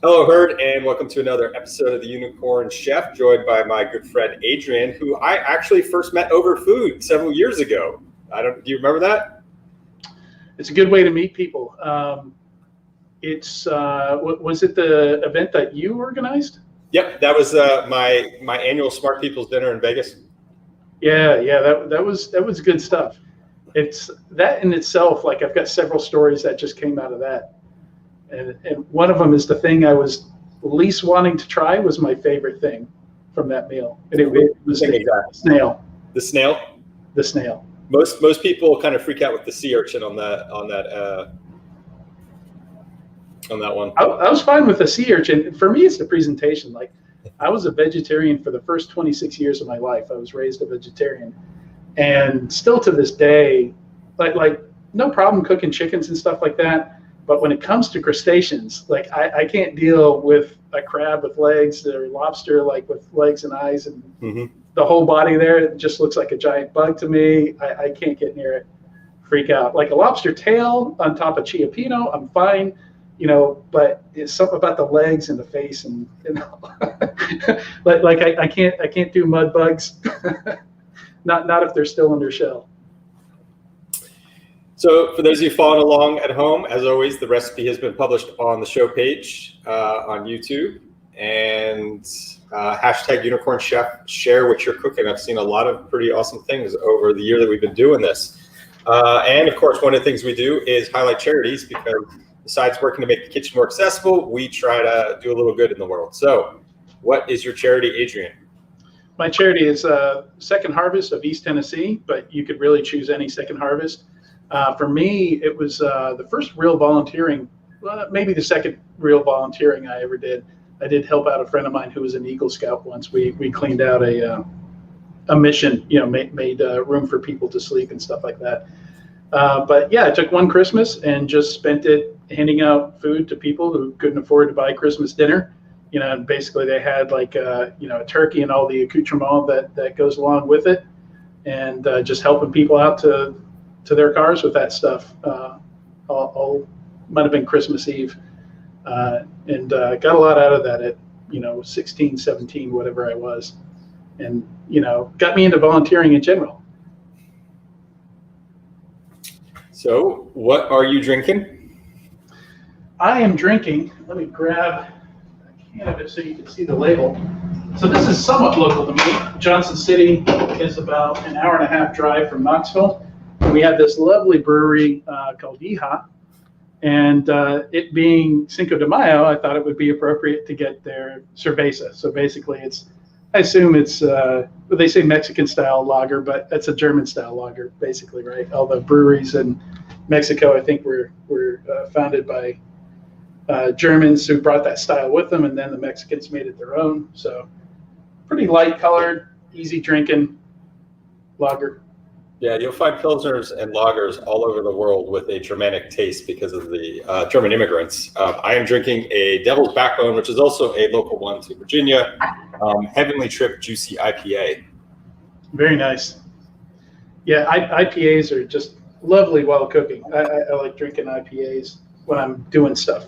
Hello, Herd, and welcome to another episode of the Unicorn Chef, joined by my good friend Adrian, who I actually first met over food several years ago. Do you remember that? It's a good way to meet people. Was it the event that you organized? Yep, that was my annual Smart People's Dinner in Vegas. Yeah, that was good stuff. It's that in itself. Like I've got several stories that just came out of that, and one of them is the thing I was least wanting to try was my favorite thing from that meal, and it was the snail. The snail. The snail. Most people kind of freak out with the sea urchin on that one. I was fine with the sea urchin. For me, it's the presentation. Like I was a vegetarian for the first 26 years of my life. I was raised a vegetarian, and still to this day, like no problem cooking chickens and stuff like that. But when it comes to crustaceans, like I can't deal with a crab with legs or lobster like with legs and eyes and the whole body there. It just looks like a giant bug to me. I can't get near it. Freak out. Like a lobster tail on top of Chiapino, I'm fine. But it's something about the legs and the face and like I can't do mud bugs. not if they're still in their shell. So for those of you following along at home, as always, the recipe has been published on the show page on YouTube, and hashtag Unicorn Chef, share what you're cooking. I've seen a lot of pretty awesome things over the year that we've been doing this. And of course, one of the things we do is highlight charities, because besides working to make the kitchen more accessible, we try to do a little good in the world. So what is your charity, Adrian? My charity is Second Harvest of East Tennessee, but you could really choose any Second Harvest. For me, it was the first real volunteering, maybe the second real volunteering I ever did. I did help out a friend of mine who was an Eagle Scout once. We cleaned out a mission, made room for people to sleep and stuff like that. But yeah, I took one Christmas and just spent it handing out food to people who couldn't afford to buy Christmas dinner. And basically they had like a turkey and all the accoutrement that goes along with it, and just helping people out to their cars with that stuff. All might have been Christmas Eve, and got a lot out of that at 16, 17, whatever I was, and got me into volunteering in general. So what are you drinking? I am drinking, let me grab a can of it so you can see the label. So this is somewhat local to me. Johnson City is about an hour and a half drive from Knoxville. And we have this lovely brewery called Yeehaw. And it being Cinco de Mayo, I thought it would be appropriate to get their cerveza. So basically I assume it's, they say Mexican style lager, but that's a German style lager, basically, right? All the breweries in Mexico, I think, were founded by Germans who brought that style with them, and then the Mexicans made it their own. So pretty light colored, easy drinking lager. Yeah, you'll find pilsners and lagers all over the world with a Germanic taste because of the German immigrants. I am drinking a Devil's Backbone, which is also a local one to Virginia, Heavenly Trip Juicy IPA. Very nice. Yeah, IPAs are just lovely while cooking. I like drinking IPAs when I'm doing stuff.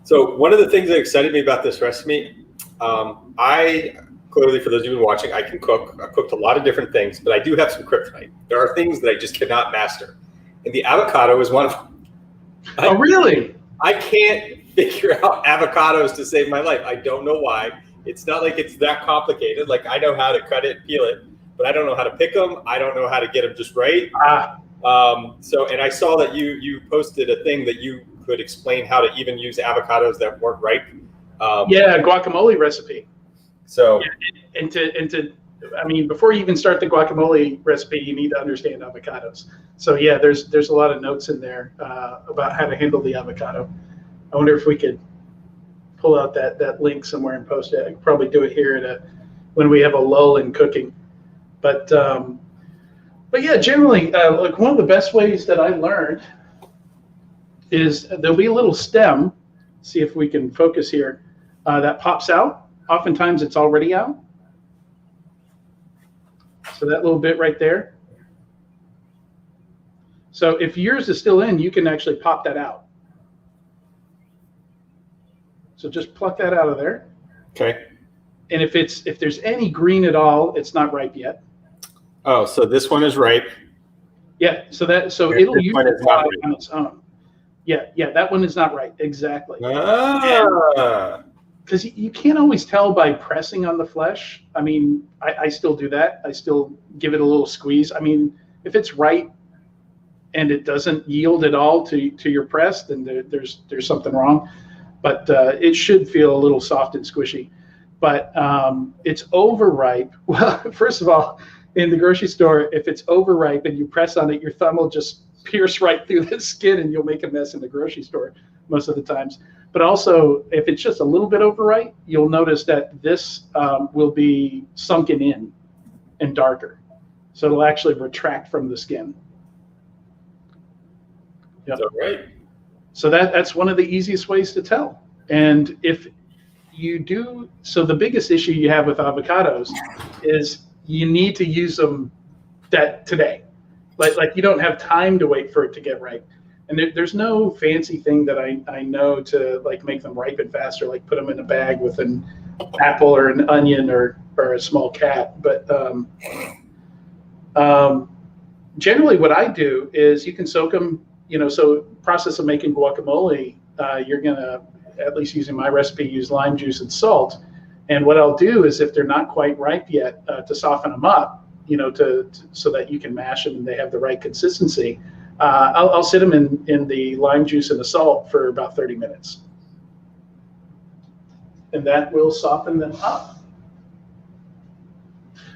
So one of the things that excited me about this recipe, clearly, for those of you watching, I can cook. I've cooked a lot of different things, but I do have some kryptonite. There are things that I just cannot master, and the avocado is one of them. Oh, really? I can't figure out avocados to save my life. I don't know why. It's not like it's that complicated. Like I know how to cut it, peel it, but I don't know how to pick them. I don't know how to get them just right. And I saw that you posted a thing that you could explain how to even use avocados that weren't ripe. Yeah, guacamole recipe. So, before you even start the guacamole recipe, you need to understand avocados. So yeah, there's a lot of notes in there about how to handle the avocado. I wonder if we could pull out that link somewhere and post it. I could probably do it here when we have a lull in cooking. But yeah, generally, like one of the best ways that I learned is there'll be a little stem. See if we can focus here. That pops out. Oftentimes it's already out. So that little bit right there. So if yours is still in, you can actually pop that out. So just pluck that out of there. Okay. And if there's any green at all, it's not ripe yet. Oh, so this one is ripe. Yeah. So it'll usually fly on its own. Yeah. That one is not ripe. Exactly. Because you can't always tell by pressing on the flesh. I mean, I still do that. I still give it a little squeeze. I mean, if it's right and it doesn't yield at all to your press, then there's something wrong. But it should feel a little soft and squishy. But it's overripe. Well, first of all, in the grocery store, if it's overripe and you press on it, your thumb will just pierce right through the skin and you'll make a mess in the grocery store most of the times. But also, if it's just a little bit overripe, you'll notice that this will be sunken in and darker. So it'll actually retract from the skin. Yep. All right. So that's one of the easiest ways to tell. And if you do, so the biggest issue you have with avocados is you need to use them today. Like you don't have time to wait for it to get ripe. And there's no fancy thing that I know to like make them ripen faster, like put them in a bag with an apple or an onion or a small cat. But generally what I do is you can soak them, so process of making guacamole, you're gonna, at least using my recipe, use lime juice and salt. And what I'll do is if they're not quite ripe yet, to soften them up, so that you can mash them and they have the right consistency, I'll sit them in the lime juice and the salt for about 30 minutes. And that will soften them up.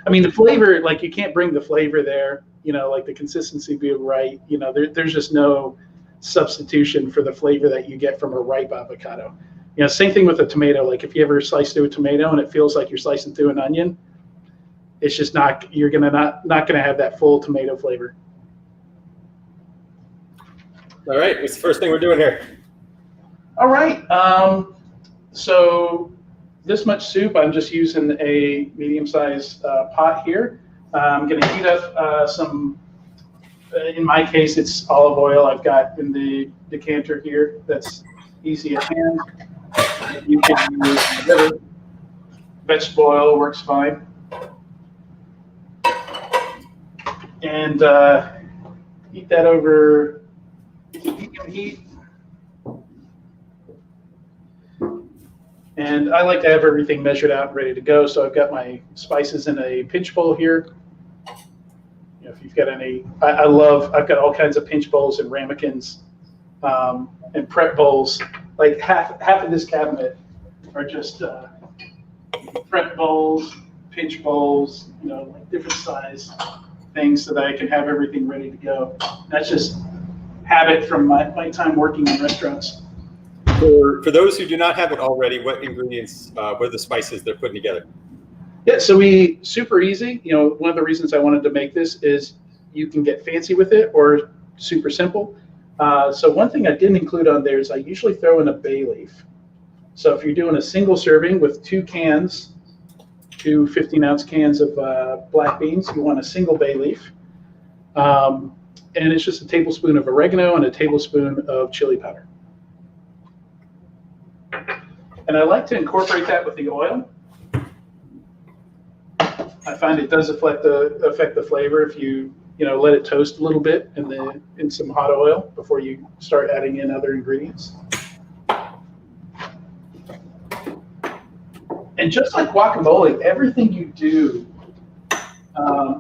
I mean, the flavor, like you can't bring the flavor there, like the consistency be right. There's just no substitution for the flavor that you get from a ripe avocado. Same thing with a tomato. Like if you ever slice through a tomato and it feels like you're slicing through an onion, it's just not gonna have that full tomato flavor. All right, what's the first thing we're doing here? All right, so this much soup, I'm just using a medium-sized pot here. I'm gonna heat up some, in my case, it's olive oil I've got in the decanter here. That's easy at hand. You can use whatever. Vegetable oil works fine. And heat that over heat. And I like to have everything measured out and ready to go. So I've got my spices in a pinch bowl here. If you've got any, I've got all kinds of pinch bowls and ramekins and prep bowls. Like half of this cabinet are just prep bowls, pinch bowls, like different size things so that I can have everything ready to go. That's just habit from my time working in restaurants. For those who do not have it already, what ingredients, what are the spices they're putting together? Yeah, so super easy. One of the reasons I wanted to make this is you can get fancy with it or super simple. So one thing I didn't include on there is I usually throw in a bay leaf. So if you're doing a single serving with two 15-ounce cans of black beans, you want a single bay leaf. And it's just a tablespoon of oregano and a tablespoon of chili powder. And I like to incorporate that with the oil. I find it does affect the flavor if you let it toast a little bit in some hot oil before you start adding in other ingredients. And just like guacamole, everything you do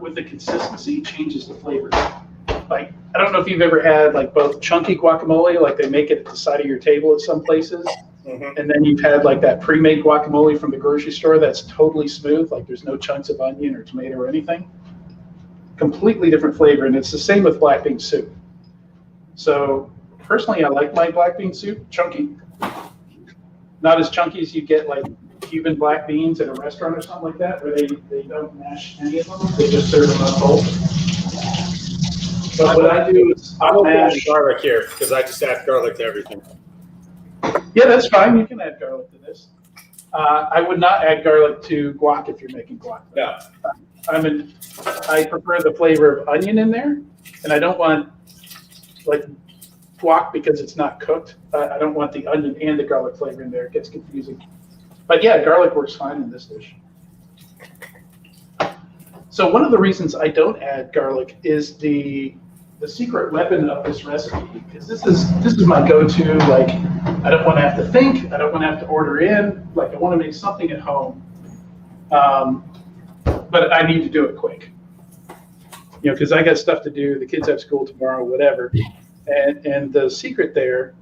with the consistency changes the flavor. Like, I don't know if you've ever had like both chunky guacamole, like they make it at the side of your table at some places, and then you've had like that pre-made guacamole from the grocery store that's totally smooth, like there's no chunks of onion or tomato or anything. Completely different flavor, and it's the same with black bean soup. So personally, I like my black bean soup chunky. Not as chunky as you get like Cuban black beans at a restaurant or something like that, where they don't mash any of them, they just serve them up whole. But what I do is I'm adding garlic here because I just add garlic to everything. Yeah, that's fine. You can add garlic to this. I would not add garlic to guac if you're making guac. Yeah. I prefer the flavor of onion in there, and I don't want like guac because it's not cooked. I don't want the onion and the garlic flavor in there. It gets confusing. But yeah, garlic works fine in this dish. So one of the reasons I don't add garlic is the secret weapon of this recipe, because this is my go-to. Like, I don't want to have to think. I don't want to have to order in. Like, I want to make something at home, but I need to do it quick. You know, because I got stuff to do. The kids have school tomorrow, whatever. And the secret there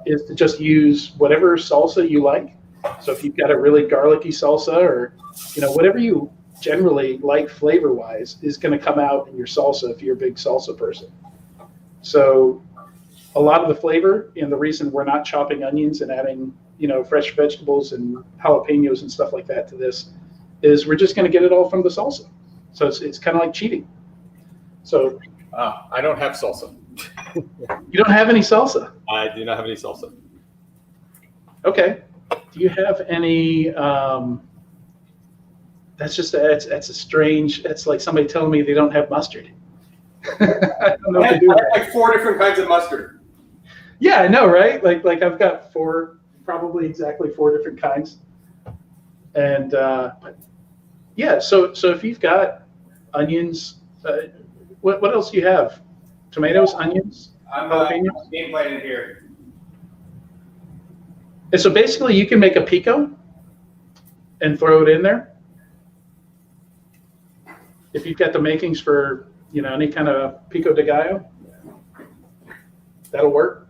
is to just use whatever salsa you like. So if you've got a really garlicky salsa, or whatever you generally like flavor-wise is going to come out in your salsa if you're a big salsa person. So a lot of the flavor, and the reason we're not chopping onions and adding fresh vegetables and jalapeños and stuff like that to this, is we're just going to get it all from the salsa. So it's kind of like cheating. So I don't have salsa. You don't have any salsa? I do not have any salsa. Okay. Do you have any? That's a strange. That's like somebody telling me they don't have mustard. I don't know I have like 4 different kinds of mustard. Yeah, I know, right? Like I've got probably exactly 4 different kinds. And but yeah, so if you've got onions, what else do you have? Tomatoes, onions, jalapeños? Game planning here. And so basically, you can make a pico and throw it in there. If you've got the makings for any kind of pico de gallo, that'll work.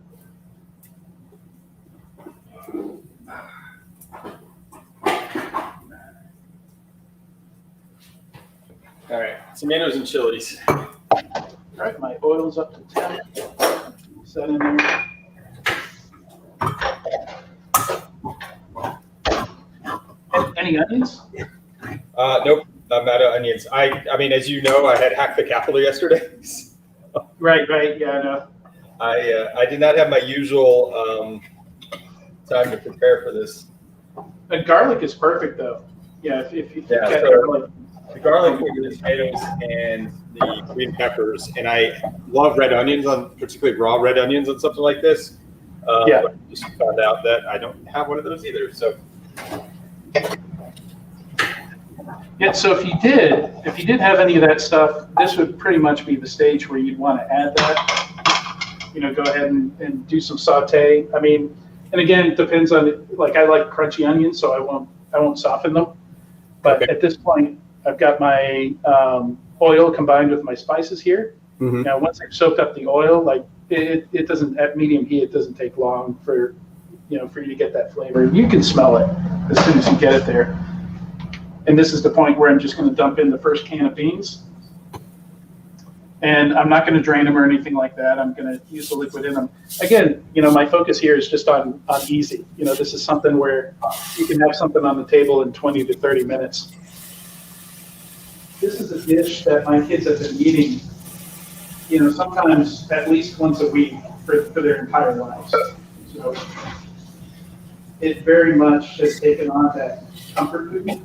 All right, tomatoes and chilies. All right, my oil's up to 10. Set in there. Any onions? Nope, I'm out of onions. I mean, as you know, I had hacked the capital yesterday. Right, yeah, I know. I did not have my usual time to prepare for this. The garlic is perfect, though. Yeah, if you Yeah, get so- garlic. The garlic, the tomatoes, and the green peppers, and I love red onions particularly raw red onions on something like this. Yeah. But I just found out that I don't have one of those either. So Yeah, so if you did have any of that stuff, this would pretty much be the stage where you'd want to add that. Go ahead and do some saute. I mean, and again, it depends on, like, I like crunchy onions, so I won't soften them. But Okay. at this point, I've got my oil combined with my spices here. Mhm. Now, once I've soaked up the oil, like it doesn't, at medium heat, it doesn't take long for you to get that flavor. You can smell it as soon as you get it there. And this is the point where I'm just going to dump in the first can of beans. And I'm not going to drain them or anything like that. I'm going to use the liquid in them. Again, my focus here is just on easy. This is something where you can have something on the table in 20 to 30 minutes. This is a dish that my kids have been eating, sometimes at least once a week for their entire lives. So it very much has taken on that comfort food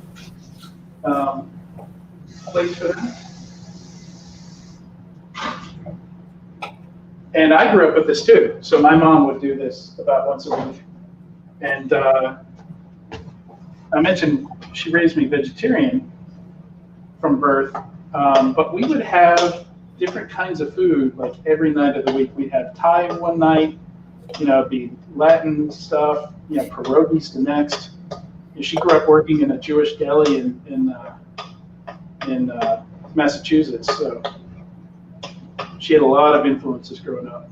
place for them. And I grew up with this too. So my mom would do this about once a week. And I mentioned she raised me vegetarian from birth, but we would have different kinds of food like every night of the week. We'd have Thai one night, it'd be Latin stuff, pierogies the next. She grew up working in a Jewish deli in Massachusetts, so she had a lot of influences growing up.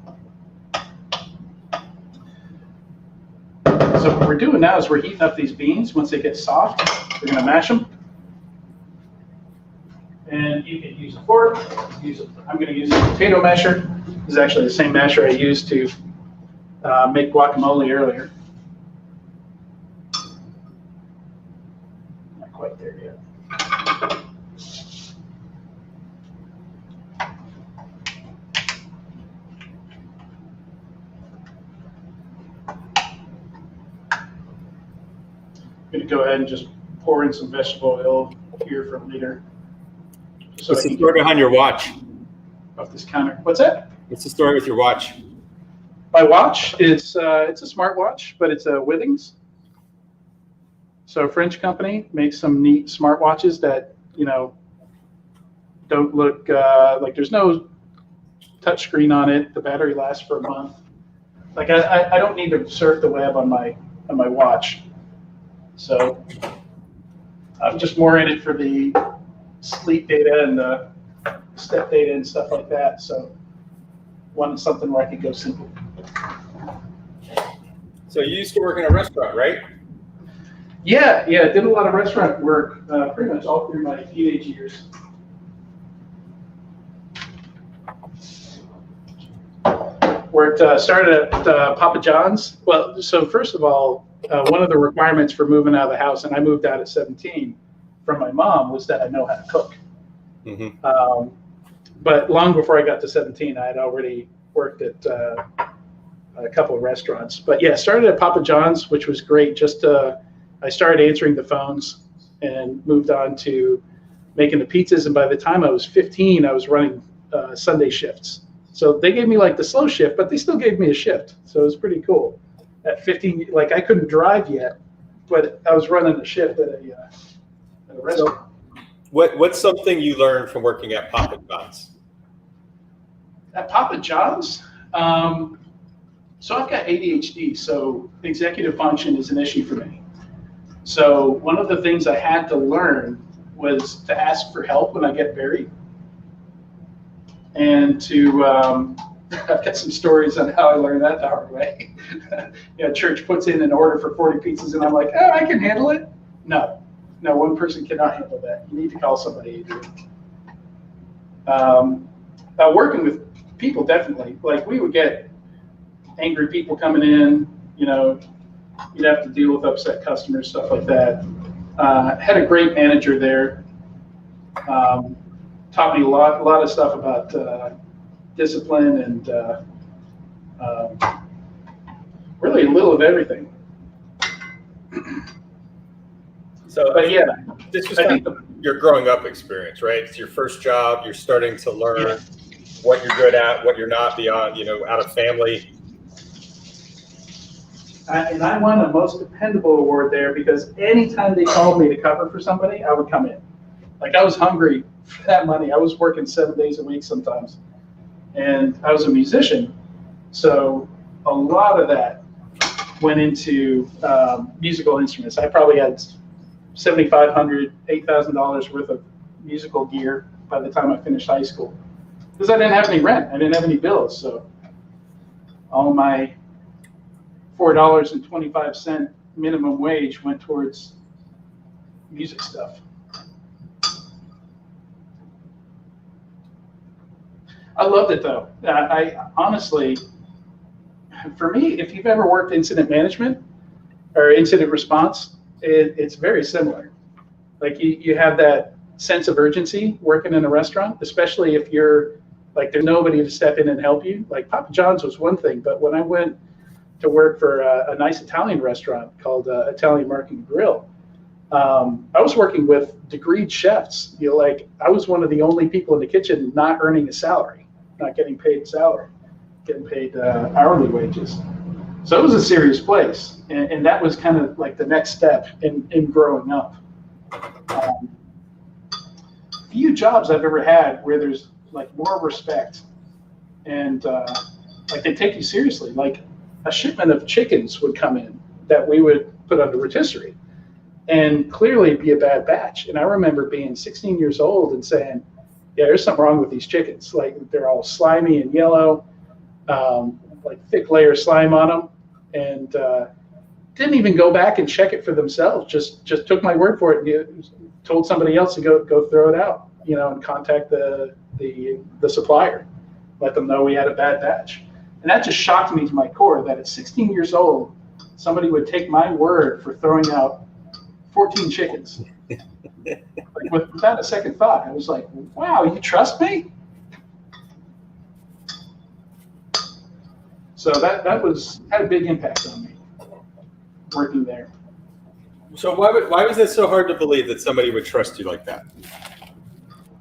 So what we're doing now is we're heating up these beans. Once they get soft, we're going to mash them. And you can use a fork. I'm going to use a potato masher. This is actually the same masher I used to make guacamole earlier. Not quite there yet. I'm going to go ahead and just pour in some vegetable oil here for later. So what's the story behind your watch? Off this counter. What's that? What's the story with your watch? My watch is it's a smartwatch, but it's a Withings. So a French company makes some neat smartwatches that, don't look like there's no touch screen on it. The battery lasts for a month. Like I don't need to surf the web on my watch. So I'm just more in it for the sleep data and the step data and stuff like that. So wanted something where I could go simple. So you used to work in a restaurant, right? Yeah. Did a lot of restaurant work pretty much all through my teenage years. Started at Papa John's. Well, so first of all, one of the requirements for moving out of the house, and I moved out at 17 from my mom, was that I know how to cook. Mm-hmm. But long before I got to 17, I had already worked at a couple of restaurants. But yeah, started at Papa John's, which was great. I started answering the phones and moved on to making the pizzas. And by the time I was 15, I was running Sunday shifts. So they gave me like the slow shift, but they still gave me a shift. So it was pretty cool. At 15, like I couldn't drive yet, but I was running a shift at a restaurant. So what's something you learned from working at Papa John's? At Papa John's, so I've got ADHD, so executive function is an issue for me. So one of the things I had to learn was to ask for help when I get buried. And I've got some stories on how I learned that the hard way. Church puts in an order for 40 pizzas, and I'm like, oh, I can handle it. No, one person cannot handle that. You need to call somebody, Adrian. Working with people, definitely. Like, we would get angry people coming in, you'd have to deal with upset customers, stuff like that. Had a great manager there. Taught me a lot of stuff about discipline and really a little of everything. So, but yeah, this was kind of your growing up experience, right? It's your first job. You're starting to learn what you're good at, what you're not, beyond, out of family. And I won the most dependable award there because anytime they called me to cover for somebody, I would come in. Like, I was hungry for that money. I was working 7 days a week sometimes. And I was a musician. So a lot of that went into musical instruments. I probably had $7,500, $8,000 worth of musical gear by the time I finished high school. Because I didn't have any rent. I didn't have any bills. So all my $4.25 minimum wage went towards music stuff. I loved it, though. I honestly, for me, if you've ever worked incident management or incident response, it's very similar. Like, you have that sense of urgency working in a restaurant, especially if you're like, there's nobody to step in and help you. Like, Papa John's was one thing, but when I went to work for a nice Italian restaurant called Italian Market Grill, I was working with degreed chefs. I was one of the only people in the kitchen not earning a salary, not getting paid salary, getting paid hourly wages. So it was a serious place, and that was kind of like the next step in growing up. Few jobs I've ever had where there's like more respect and like they take you seriously. Like, a shipment of chickens would come in that we would put on the rotisserie and clearly be a bad batch. And I remember being 16 years old and saying, yeah, there's something wrong with these chickens. Like, they're all slimy and yellow, like thick layer of slime on them. And didn't even go back and check it for themselves. Just took my word for it and told somebody else to go throw it out, and contact the supplier, let them know we had a bad batch. And that just shocked me to my core that at 16 years old, somebody would take my word for throwing out 14 chickens. Like, without a second thought. I was like, wow, you trust me? So that had a big impact on me working there. So why was it so hard to believe that somebody would trust you like that?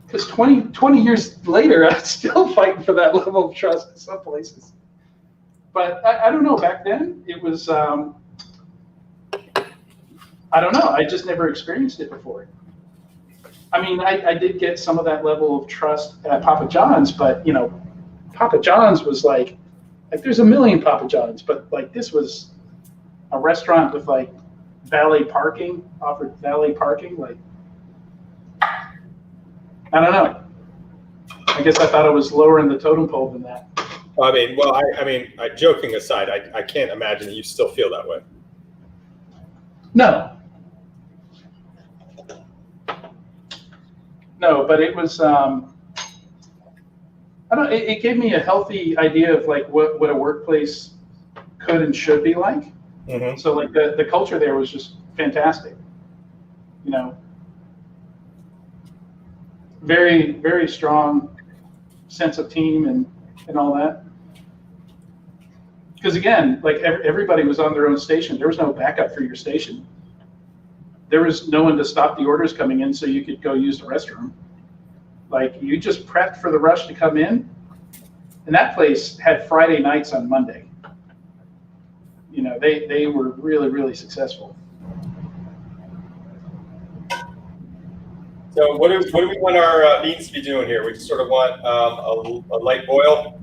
Because 20 years later, I'm still fighting for that level of trust in some places. But I don't know. Back then, it was. I don't know. I just never experienced it before. I mean, I did get some of that level of trust at Papa John's, but Papa John's was like there's a million Papa John's, but like this was a restaurant with like valet parking, offered valet parking. Like, I don't know. I guess I thought it was lower in the totem pole than that. I mean, well, joking aside, I can't imagine that you still feel that way. No, but it was. I don't. It gave me a healthy idea of like what a workplace could and should be like. Mm-hmm. So like the culture there was just fantastic. Very, very strong sense of team and all that. Because again, like everybody was on their own station. There was no backup for your station. There was no one to stop the orders coming in so you could go use the restroom. Like you just prepped for the rush to come in. And that place had Friday nights on Monday. They were really, really successful. So what do we want our beans to be doing here? We just sort of want a light boil?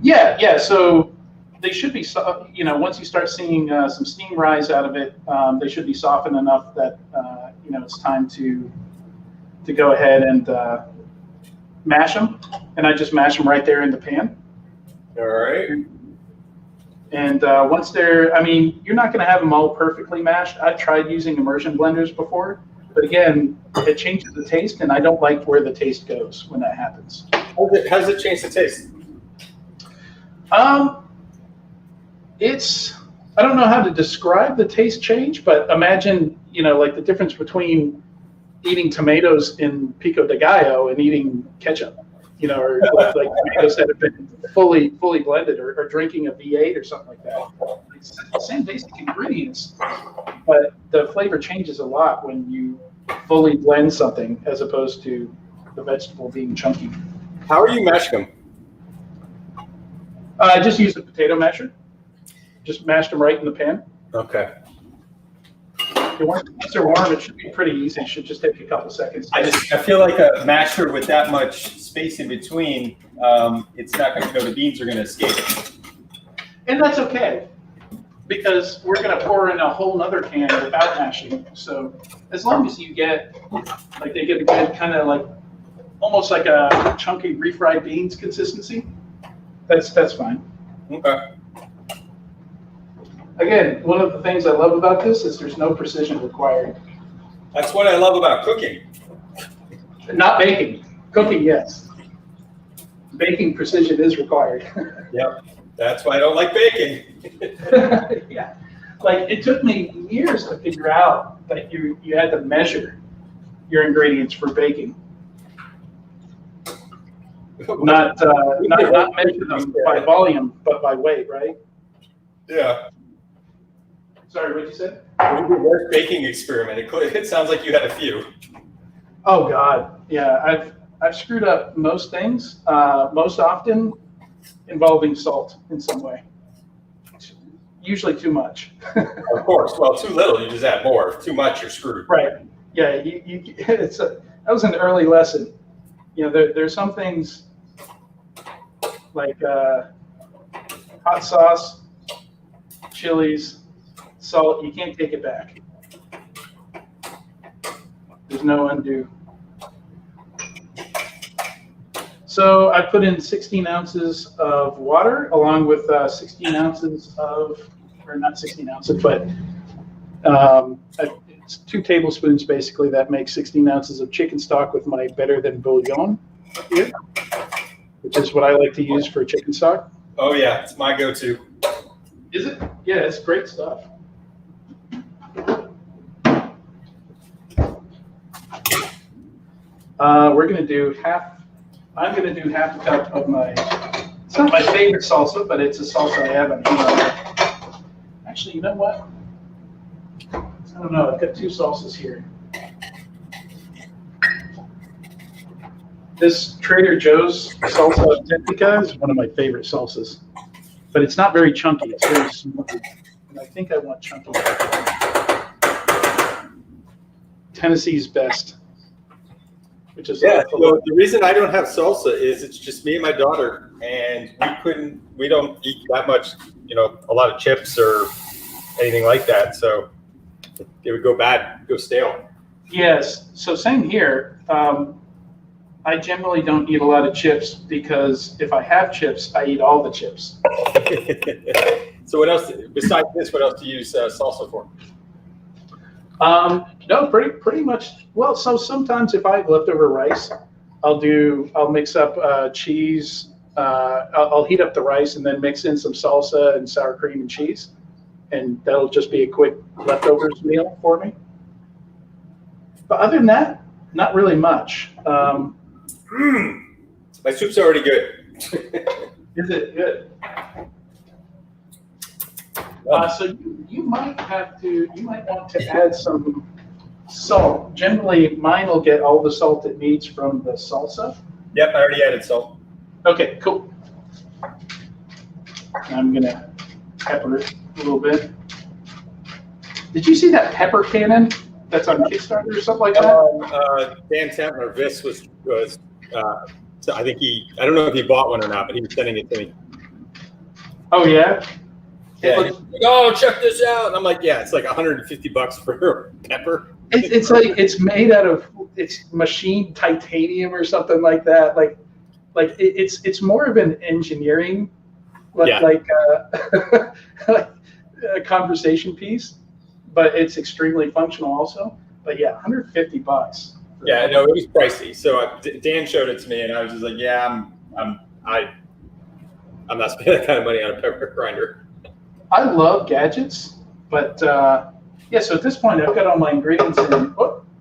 Yeah. So they should be, once you start seeing some steam rise out of it, they should be softened enough that, it's time to go ahead and mash them. And I just mash them right there in the pan. All right. And once they're, you're not going to have them all perfectly mashed. I've tried using immersion blenders before, but again, it changes the taste, and I don't like where the taste goes when that happens. How does it change the taste? I don't know how to describe the taste change, but imagine, like the difference between eating tomatoes in pico de gallo and eating ketchup, or like tomatoes that have been fully blended, or drinking a V8 or something like that. It's the same basic ingredients, but the flavor changes a lot when you fully blend something as opposed to the vegetable being chunky. How are you mashing them? I just used a potato masher. Just mashed them right in the pan. Okay. Once they're warm, it should be pretty easy. It should just take a couple seconds. I feel like a masher with that much space in between, it's not going to go. The beans are going to escape. And that's okay, because we're going to pour in a whole nother can without mashing. So as long as you get, like they get a good kind of like, almost like a chunky refried beans consistency, that's fine. Okay. Again, one of the things I love about this is there's no precision required. That's what I love about cooking. Not baking. Cooking, yes. Baking precision is required. Yep. That's why I don't like baking. Yeah. Like it took me years to figure out that you had to measure your ingredients for baking. Not measure them by volume, but by weight, right? Yeah. Sorry, what did you say? What was your worst baking experiment? It sounds like you had a few. Oh God, yeah. I've screwed up most things. Most often involving salt in some way. Usually too much. Of course. Well, too little, you just add more. Too much, you're screwed. Right. Yeah. That was an early lesson. There's some things like hot sauce, chilies, salt. You can't take it back. There's no undo. So I put in 16 ounces of water along with 16 ounces of, or not 16 ounces, but it's 2 tablespoons basically that makes 16 ounces of chicken stock with my better than bouillon here, which is what I like to use for chicken stock. Oh yeah, it's my go-to. Is it? Yeah, it's great stuff. We're going to do I'm going to do half a cup of it's not my favorite salsa, but it's a salsa I have on hand. Actually, you know what? I don't know. I've got 2 salsas here. This Trader Joe's salsa technica is one of my favorite salsas, but it's not very chunky. It's very smooth, and I think I want chunky. Tennessee's best, which is yeah. So the reason I don't have salsa is it's just me and my daughter, and we don't eat that much, a lot of chips or anything like that. So it would go bad, go stale. Yes. So same here. I generally don't eat a lot of chips because if I have chips, I eat all the chips. So what else, besides this, what else do you use salsa for? No, pretty much. Well, so sometimes if I have leftover rice, I'll mix up cheese. I'll heat up the rice and then mix in some salsa and sour cream and cheese, and that'll just be a quick leftovers meal for me. But other than that, not really much. My soup's already good. Is it good? So you might want to add some salt. Generally, mine will get all the salt it needs from the salsa. Yep, I already added salt. Okay, cool. I'm gonna pepper it a little bit. Did you see that pepper cannon that's on Kickstarter or something like that? Dan Tantler, Viss was so I think I don't know if he bought one or not, but he was sending it to me. Oh yeah? Yeah, he's like, oh, check this out. And I'm like, yeah, it's like $150 for pepper. It's like it's made out of machined titanium or something like that. Like it's more of an engineering like a conversation piece, but it's extremely functional also. But yeah, $150. Yeah, no, it was pricey. So Dan showed it to me, and I was just like, yeah, I'm not spending that kind of money on a pepper grinder. I love gadgets, but yeah. So at this point, I've got all my ingredients in,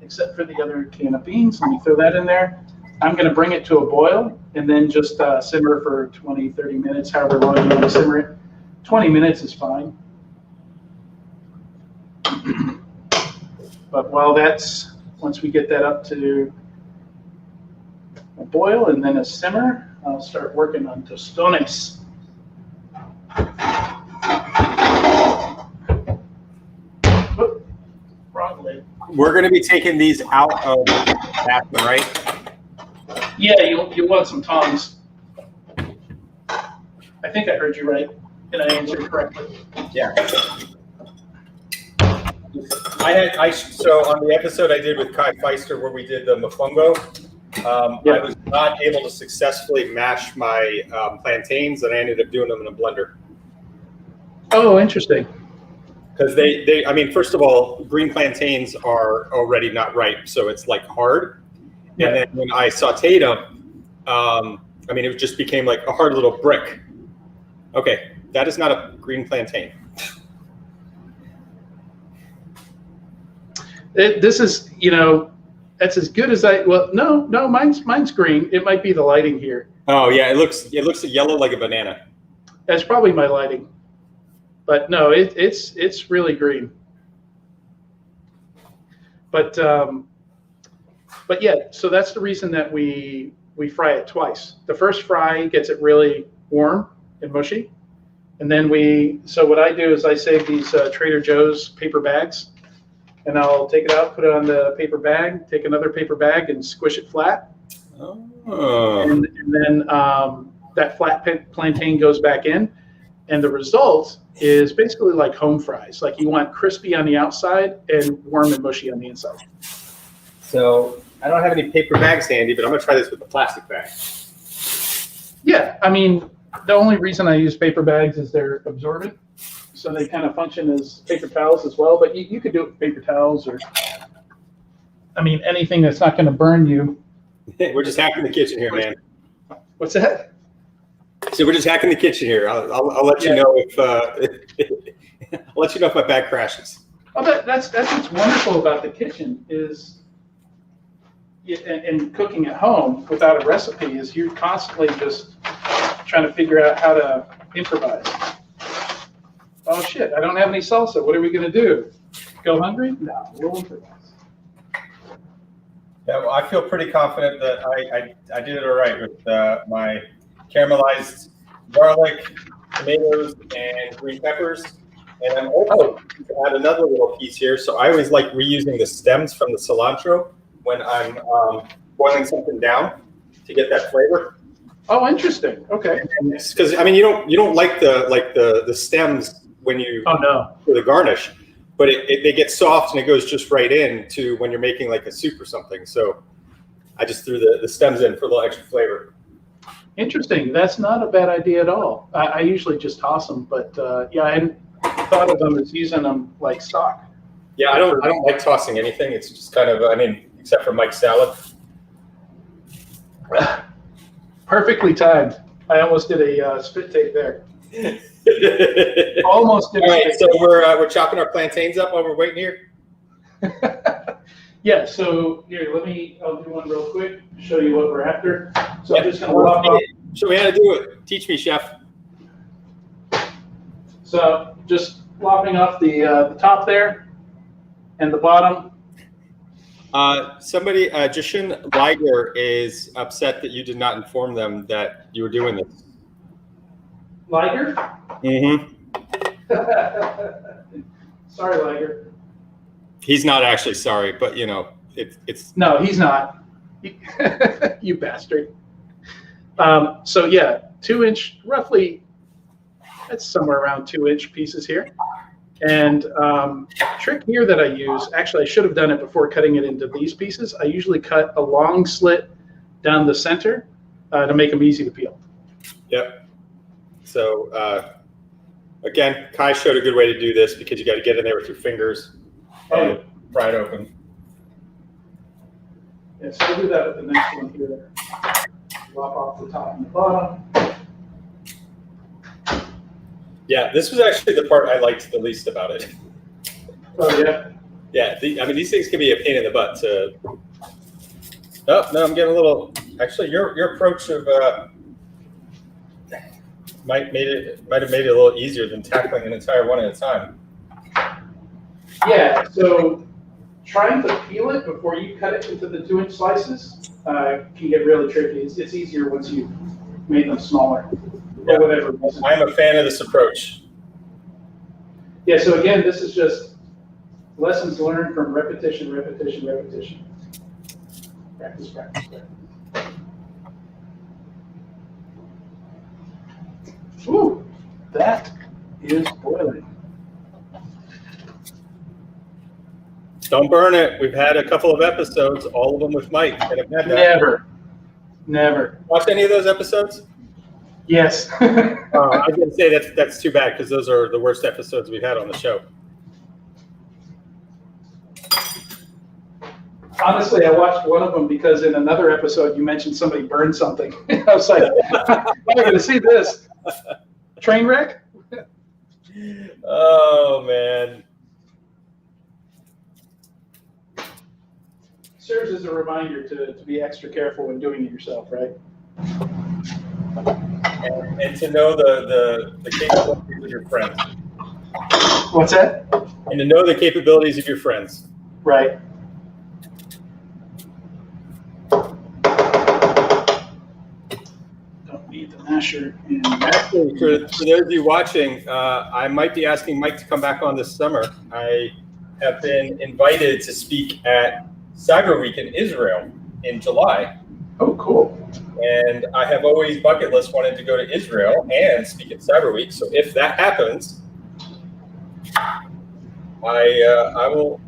except for the other can of beans. Let me throw that in there. I'm going to bring it to a boil and then just simmer for 20, 30 minutes, however long you want to simmer it. 20 minutes is fine. But once we get that up to a boil and then a simmer, I'll start working on tostones. Wrong lid. We're going to be taking these out of the bathroom, right? Yeah, you'll want some tongs. I think I heard you right, and I answered correctly. Yeah. So on the episode I did with Kai Feister where we did the mofongo, I was not able to successfully mash my plantains, and I ended up doing them in a blender. Oh, interesting. Because I mean, first of all, green plantains are already not ripe, so it's like hard. Yeah. And then when I sauteed them, I mean, it just became like a hard little brick. Okay, that is not a green plantain. This is, that's as good as no, mine's green. It might be the lighting here. Oh yeah, it looks yellow like a banana. That's probably my lighting. But no, it's really green. But yeah, so that's the reason that we fry it twice. The first fry gets it really warm and mushy, and then so what I do is I save these Trader Joe's paper bags, and I'll take it out, put it on the paper bag, take another paper bag and squish it flat. Oh. And then that flat plantain goes back in, and the result is basically like home fries. Like you want crispy on the outside and warm and mushy on the inside. So I don't have any paper bags handy, but I'm gonna try this with a plastic bag. Yeah, I mean, the only reason I use paper bags is they're absorbent, so they kind of function as paper towels as well. But you could do it with paper towels or, I mean, anything that's not going to burn you. We're just hacking the kitchen here, man. What's that? So we're just hacking the kitchen here. I'll let you know if I'll let you know if my bag crashes. Oh, that's what's wonderful about the kitchen is, and cooking at home without a recipe is you're constantly just trying to figure out how to improvise. Oh shit, I don't have any salsa. What are we going to do? Go hungry? No, we'll improvise. Yeah, well, I feel pretty confident that I did it all right with my caramelized garlic, tomatoes, and green peppers. And I'm also going to add another little piece here. So I always like reusing the stems from the cilantro when I'm boiling something down to get that flavor. Oh, interesting. Okay. Because I mean, you don't like the stems when you do the garnish, but they get soft and it goes just right in to when you're making like a soup or something. So I just threw the stems in for a little extra flavor. Interesting. That's not a bad idea at all. I usually just toss them, but yeah, I hadn't thought of them as using them like stock. Yeah, I don't like tossing anything. It's just kind of, I mean, except for Mike's salad. Perfectly timed. I almost did a spit take there. Almost did. All right, so we're chopping our plantains up while we're waiting here. Yeah. So here, I'll do one real quick. Show you what we're after. So I'm just gonna lop off. Show me how to do it. Teach me, chef. So just lopping off the top there and the bottom. Somebody, Jashin Liger is upset that you did not inform them that you were doing this. Liger? Mm-hmm. Sorry, Liger. He's not actually sorry, but you know, it's. No, he's not. You bastard. So yeah, 2-inch, roughly, that's somewhere around 2-inch pieces here. And trick here that I use, actually I should have done it before cutting it into these pieces. I usually cut a long slit down the center to make them easy to peel. Yep. So again, Kai showed a good way to do this because you got to get in there with your fingers and pry it open. Yeah, so we'll do that with the next one here. Lop off the top and the bottom. Yeah, this was actually the part I liked the least about it. Oh, yeah? Yeah, I mean, these things can be a pain in the butt to... Oh, no, I'm getting a little... Actually, your approach of... might have made it a little easier than tackling an entire one at a time. Yeah, so trying to peel it before you cut it into the 2-inch slices can get really tricky. It's easier once you've made them smaller. Yeah. For whatever reason. I'm a fan of this approach. Yeah, so again, this is just lessons learned from repetition. Practice. Ooh, that is boiling. Don't burn it. We've had a couple of episodes, all of them with Mike. That have had that. Never. Watched any of those episodes? Yes. I was going to say that's too bad because those are the worst episodes we've had on the show. Honestly, I watched one of them because in another episode you mentioned somebody burned something. I was like, I'm going to see this. Train wreck? Oh, man. Serves as a reminder to be extra careful when doing it yourself, right? And to know the capabilities of your friends. What's that? And to know the capabilities of your friends. Right. Don't need the masher. Actually, for those of you watching, I might be asking Mike to come back on this summer. I have been invited to speak at Cyber Week in Israel in July. Oh, cool. And I have always bucket list wanted to go to Israel and speak at Cyber Week. So if that happens, I will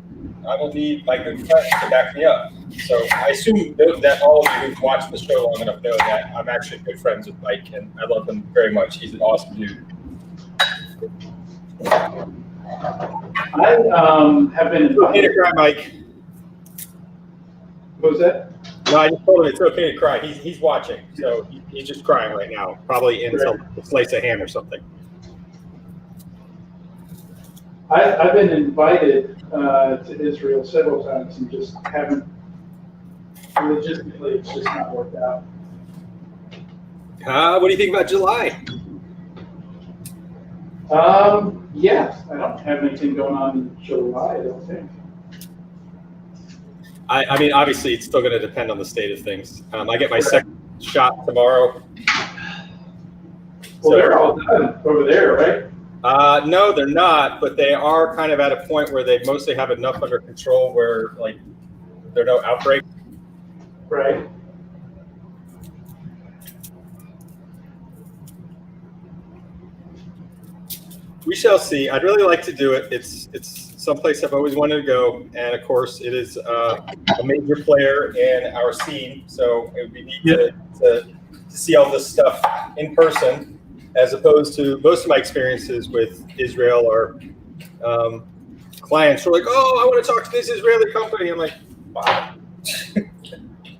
need my good friends to back me up. So I assume that all of you who've watched the show long enough know that I'm actually good friends with Mike, and I love him very much. He's an awesome dude. I have been It's okay to cry, Mike. What was that? No, I just told him it's okay to cry. He's watching, so he's just crying right now, probably in some slice of ham or something. I've been invited to Israel several times and just haven't, logistically, it's just not worked out. What do you think about July? Yeah, I don't have anything going on in July, I don't think. I mean, obviously, it's still going to depend on the state of things. I get my second shot tomorrow. Well, they're all done over there, right? No, they're not, but they are kind of at a point where they mostly have enough under control where, like, there are no outbreaks. Right. We shall see. I'd really like to do it. It's someplace I've always wanted to go, and of course, it is a major player in our scene. So it would be neat to see all this stuff in person, as opposed to most of my experiences with Israel or clients who are like, "Oh, I want to talk to this Israeli company." I'm like, "Wow."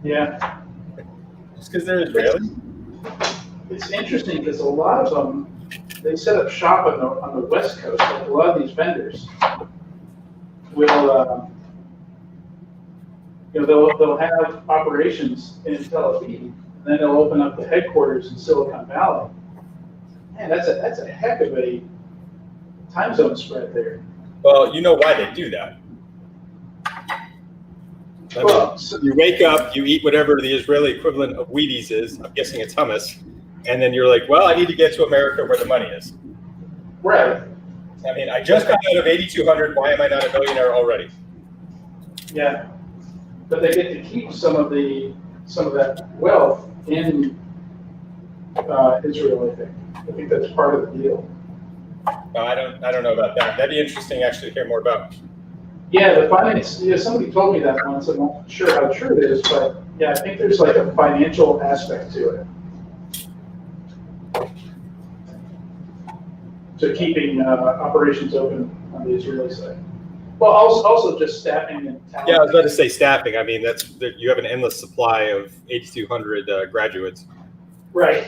Yeah. Just because they're Israeli. It's interesting because a lot of them, they set up shop on the West Coast. Like a lot of these vendors will, they'll have operations in Tel Aviv, and then they'll open up the headquarters in Silicon Valley. Man, that's a heck of a time zone spread there. Well, you know why they do that. Well, you wake up, you eat whatever the Israeli equivalent of Wheaties is. I'm guessing it's hummus. And then you're like, well, I need to get to America where the money is. Right. I mean, I just got out of 8,200. Why am I not a millionaire already? Yeah. But they get to keep some of that wealth in Israel, I think. I think that's part of the deal. No, I don't know about that. That'd be interesting actually to hear more about. Yeah, the finance, somebody told me that once. I'm not sure how true it is, but yeah, I think there's like a financial aspect to it. To keeping operations open on the Israeli side. Well, also just staffing and talent. Yeah, I was about to say staffing. I mean, you have an endless supply of 8,200 graduates. Right.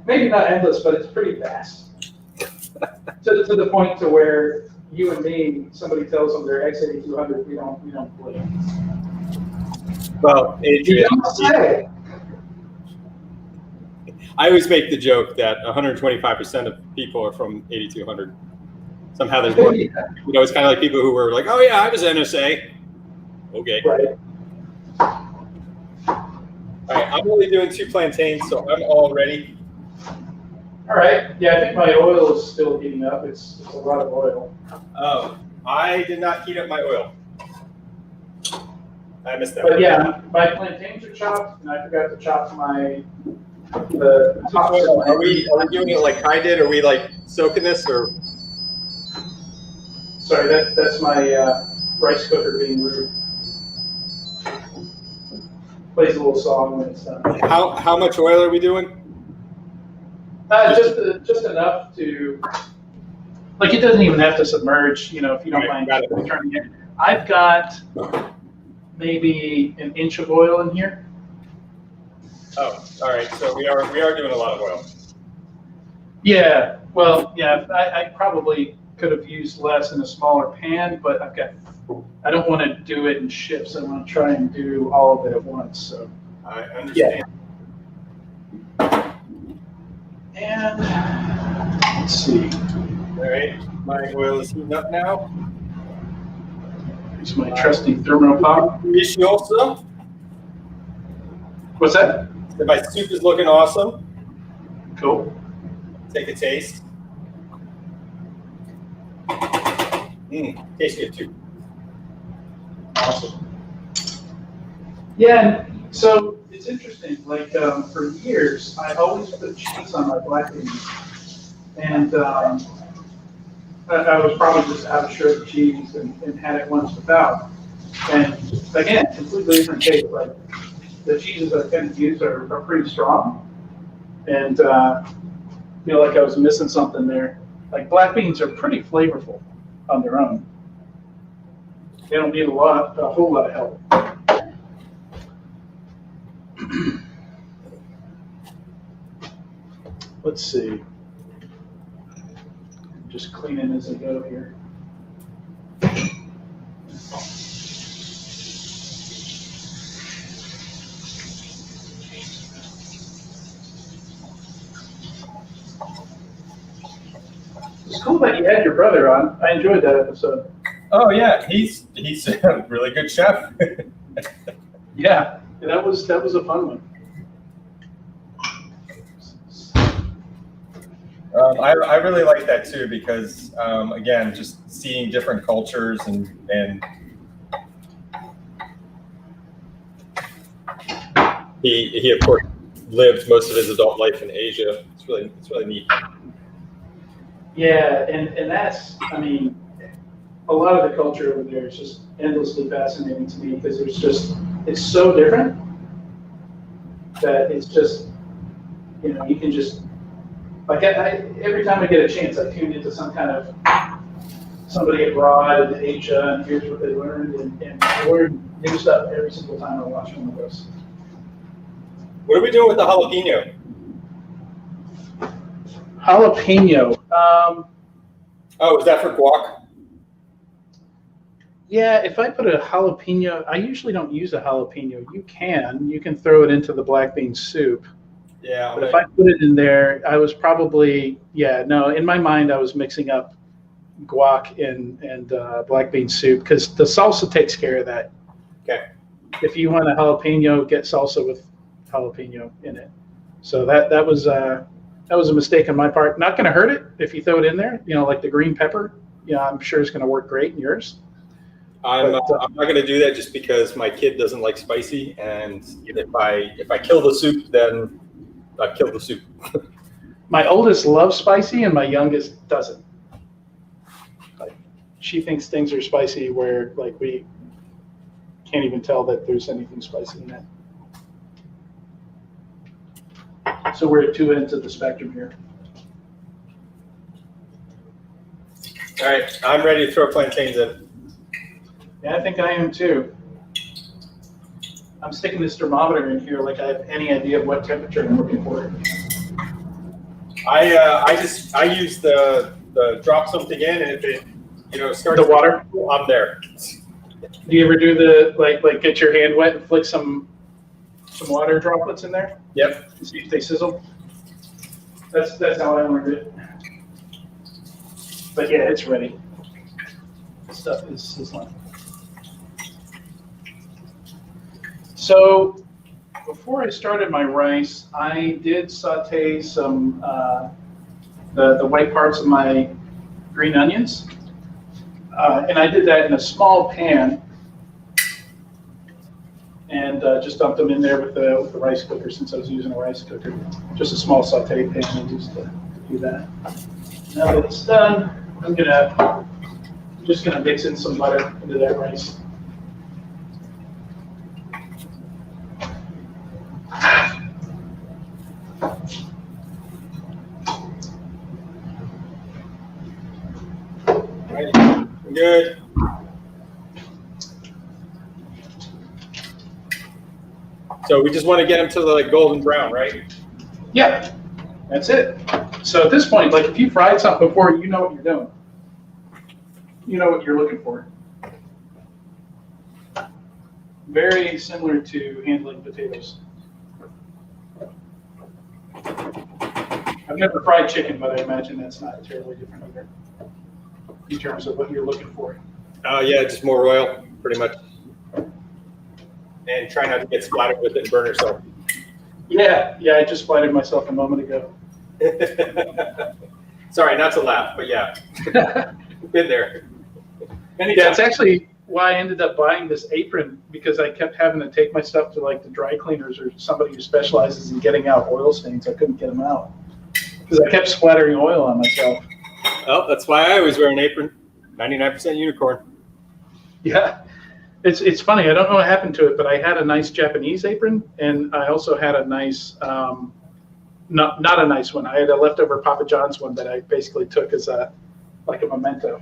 Maybe not endless, but it's pretty vast. to the point to where you and me, somebody tells them they're X8200, we don't believe. Well, Adrian, say. I always make the joke that 125% of people are from 8200. Somehow there's more. It's kind of like people who were like, "Oh yeah, I was NSA." Okay. Right. All right, I'm only doing 2 plantains, so I'm all ready. All right. Yeah, I think my oil is still heating up. It's a lot of oil. Oh, I did not heat up my oil. I missed that. But yeah, my plantains are chopped, and I forgot to chop the top. Are we doing it like I did? Are we like soaking this or? Sorry, that's my rice cooker being rude. Plays a little song when it's done. How much oil are we doing? Just enough to, like, it doesn't even have to submerge, if you don't mind turning it. I've got maybe an inch of oil in here. Oh, all right. So we are doing a lot of oil. Yeah. Well, yeah. I probably could have used less in a smaller pan, but I don't want to do it in shifts. I want to try and do all of it at once. So I understand. Yeah. And let's see. All right, my oil is heating up now. Here's my trusty thermopop. Delicioso. What's that? My soup is looking awesome. Cool. Take a taste. Tastes good too. Awesome. Yeah, and so it's interesting. Like for years, I always put cheese on my black beans, and I was probably just out of shredded cheese and had it once without. And again, completely different taste. Like the cheeses I tend to use are pretty strong, and feel like I was missing something there. Like black beans are pretty flavorful on their own. They don't need a whole lot of help. Let's see. Just cleaning as I go here. It's cool that you had your brother on. I enjoyed that episode. Oh yeah, he's a really good chef. Yeah, that was a fun one. I really like that too because again, just seeing different cultures and he of course lived most of his adult life in Asia. It's really neat. Yeah, and that's, I mean, a lot of the culture over there is just endlessly fascinating to me because it's so different that it's just, you can just, like every time I get a chance, I tune into some kind of somebody abroad in Asia and here's what they learned and I learn new stuff every single time I watch one of those. What are we doing with the jalapeno? Jalapeno. Oh, is that for guac? Yeah, if I put a jalapeno, I usually don't use a jalapeno. You can throw it into the black bean soup. Yeah. But if I put it in there, I was probably, in my mind, I was mixing up guac and black bean soup because the salsa takes care of that. Okay. If you want a jalapeno, get salsa with jalapeno in it. So that was a mistake on my part. Not going to hurt it if you throw it in there. Like the green pepper. I'm sure it's going to work great in yours. I'm not going to do that just because my kid doesn't like spicy, and if I kill the soup, then I've killed the soup. My oldest loves spicy, and my youngest doesn't. Like, she thinks things are spicy where like we can't even tell that there's anything spicy in it. So we're at two ends of the spectrum here. All right, I'm ready to throw plantains in. Yeah, I think I am too. I'm sticking this thermometer in here like I have any idea of what temperature I'm looking for. I use the drop something in, and if it starts the water, I'm there. Do you ever do the like get your hand wet and flick some water droplets in there? Yep. And see if they sizzle. That's how I learned it. But yeah, it's ready. This stuff is sizzling. So before I started my rice, I did saute some the white parts of my green onions, and I did that in a small pan, and just dumped them in there with the rice cooker since I was using a rice cooker. Just a small saute pan, and just to do that. Now that it's done, I'm just gonna mix in some butter into that rice. Good. So we just want to get them to the golden brown, right? Yeah, that's it. So at this point, like if you fried something before, you know what you're doing. You know what you're looking for. Very similar to handling potatoes. I've never fried chicken, but I imagine that's not terribly different either in terms of what you're looking for. Yeah, just more oil, pretty much. And try not to get splattered with it and burn yourself. Yeah, I just splattered myself a moment ago. Sorry, not to laugh, but yeah. Been there. Yeah, it's actually why I ended up buying this apron, because I kept having to take my stuff to the dry cleaners or somebody who specializes in getting out oil stains. I couldn't get them out because I kept splattering oil on myself. Oh, that's why I always wear an apron. 99% unicorn. Yeah, it's funny. I don't know what happened to it, but I had a nice Japanese apron, and I also had a nice, not a nice one. I had a leftover Papa John's one that I basically took as a memento.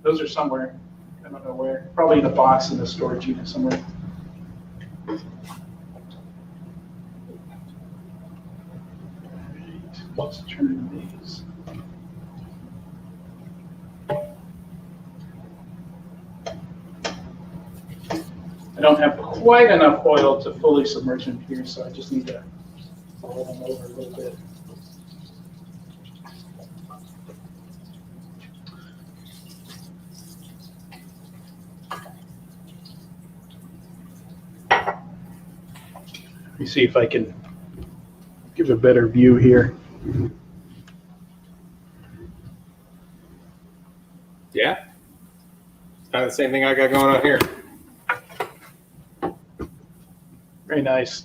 Those are somewhere. I don't know where. Probably in a box in the storage unit somewhere. Let's turn these. I don't have quite enough oil to fully submerge them here, so I just need to roll them over a little bit. Let me see if I can give a better view here. Yeah. It's kind of the same thing I got going on here. Very nice.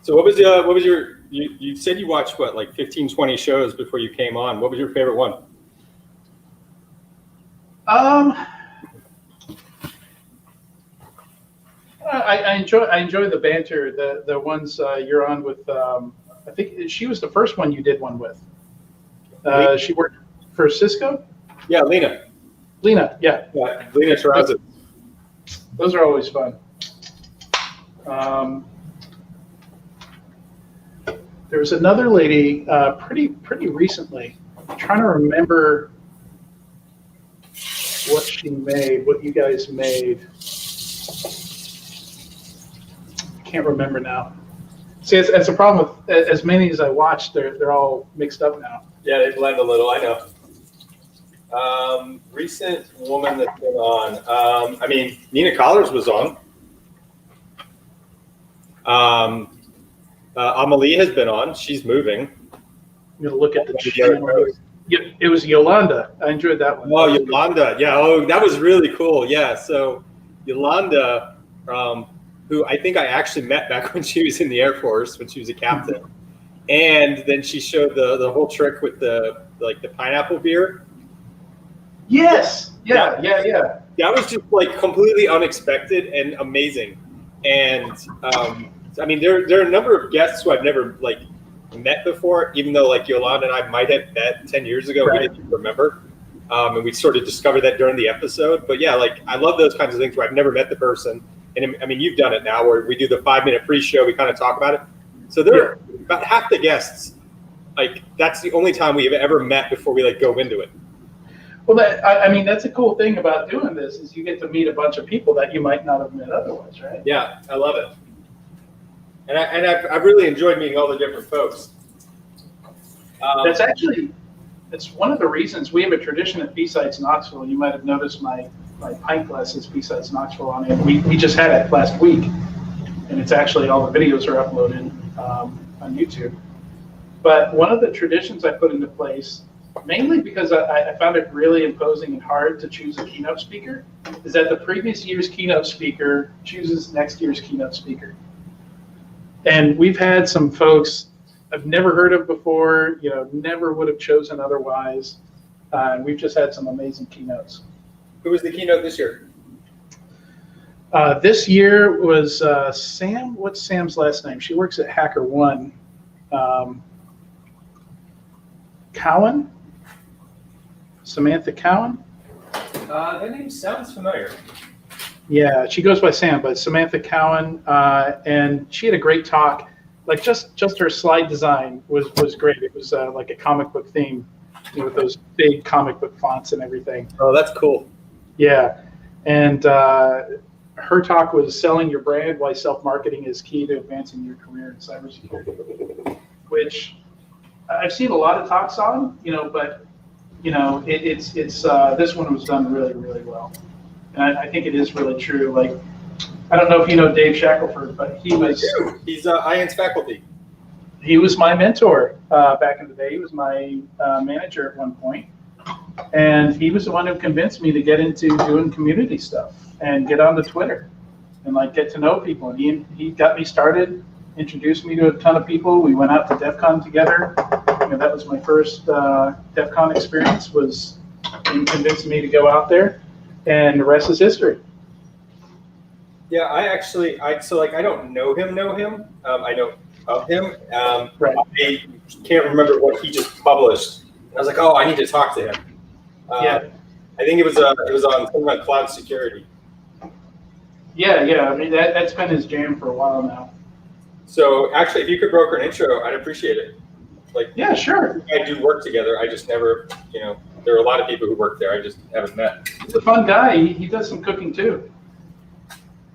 So what was your, you said you watched what, like 15, 20 shows before you came on. What was your favorite one? I enjoy the banter, the ones you're on with. I think she was the first one you did one with. She worked for Cisco. Yeah, Lena. Lena, yeah. Yeah, Lena Terrazas. Those are always fun. There was another lady pretty recently. I'm trying to remember what she made, what you guys made. I can't remember now. See, it's a problem with as many as I watch. They're all mixed up now. Yeah, they blend a little. I know. Recent woman that's been on. I mean, Nina Collars was on. Amelie has been on. She's moving. I'm gonna look at the channel. Yeah, it was Yolanda. I enjoyed that one. Oh, Yolanda. Yeah. Oh, that was really cool. Yeah. So Yolanda, who I think I actually met back when she was in the Air Force, when she was a captain. And then she showed the whole trick with the pineapple beer. Yes. Yeah. That was just like completely unexpected and amazing. And I mean, there are a number of guests who I've never like met before, even though like Yolanda and I might have met 10 years ago. Right. We didn't remember. And we sort of discovered that during the episode. But yeah, like I love those kinds of things where I've never met the person. And I mean, you've done it now where we do the 5-minute pre-show. We kind of talk about it. So there are about half the guests, like that's the only time we've ever met before we like go into it. Well, I mean, that's a cool thing about doing this is you get to meet a bunch of people that you might not have met otherwise, right? Yeah, I love it. And I've really enjoyed meeting all the different folks. That's one of the reasons we have a tradition at B-Sides Knoxville. You might have noticed my pint glass is B-Sides Knoxville on it. We just had it last week, and it's actually all the videos are uploaded on YouTube. But one of the traditions I put into place, mainly because I found it really imposing and hard to choose a keynote speaker, is that the previous year's keynote speaker chooses next year's keynote speaker. And we've had some folks I've never heard of before, never would have chosen otherwise. And we've just had some amazing keynotes. Who was the keynote this year? This year was Sam. What's Sam's last name? She works at HackerOne. Cowan? Samantha Cowan? That name sounds familiar. Yeah, she goes by Sam, but Samantha Cowan, and she had a great talk. Like just her slide design was great. It was like a comic book theme, with those big comic book fonts and everything. Oh, that's cool. Yeah, and her talk was selling your brand, why self-marketing is key to advancing your career in cybersecurity, which I've seen a lot of talks on, but it's this one was done really, really well. And I think it is really true. Like, I don't know if you know Dave Shackelford, but he's IAN's faculty. He was my mentor back in the day. He was my manager at one point. And he was the one who convinced me to get into doing community stuff and get onto Twitter and like get to know people. And he got me started, introduced me to a ton of people. We went out to DEF CON together. That was my first DEF CON experience, was him convincing me to go out there. And the rest is history. Yeah, I don't know him. I know of him. Right. I can't remember what he just published. And I was like, oh, I need to talk to him. Yeah. I think it was on something like cloud security. Yeah. I mean, that's been his jam for a while now. So actually, if you could broker an intro, I'd appreciate it. Like, yeah, sure. I do work together. I just never, there are a lot of people who work there. I just haven't met. He's a fun guy. He does some cooking too.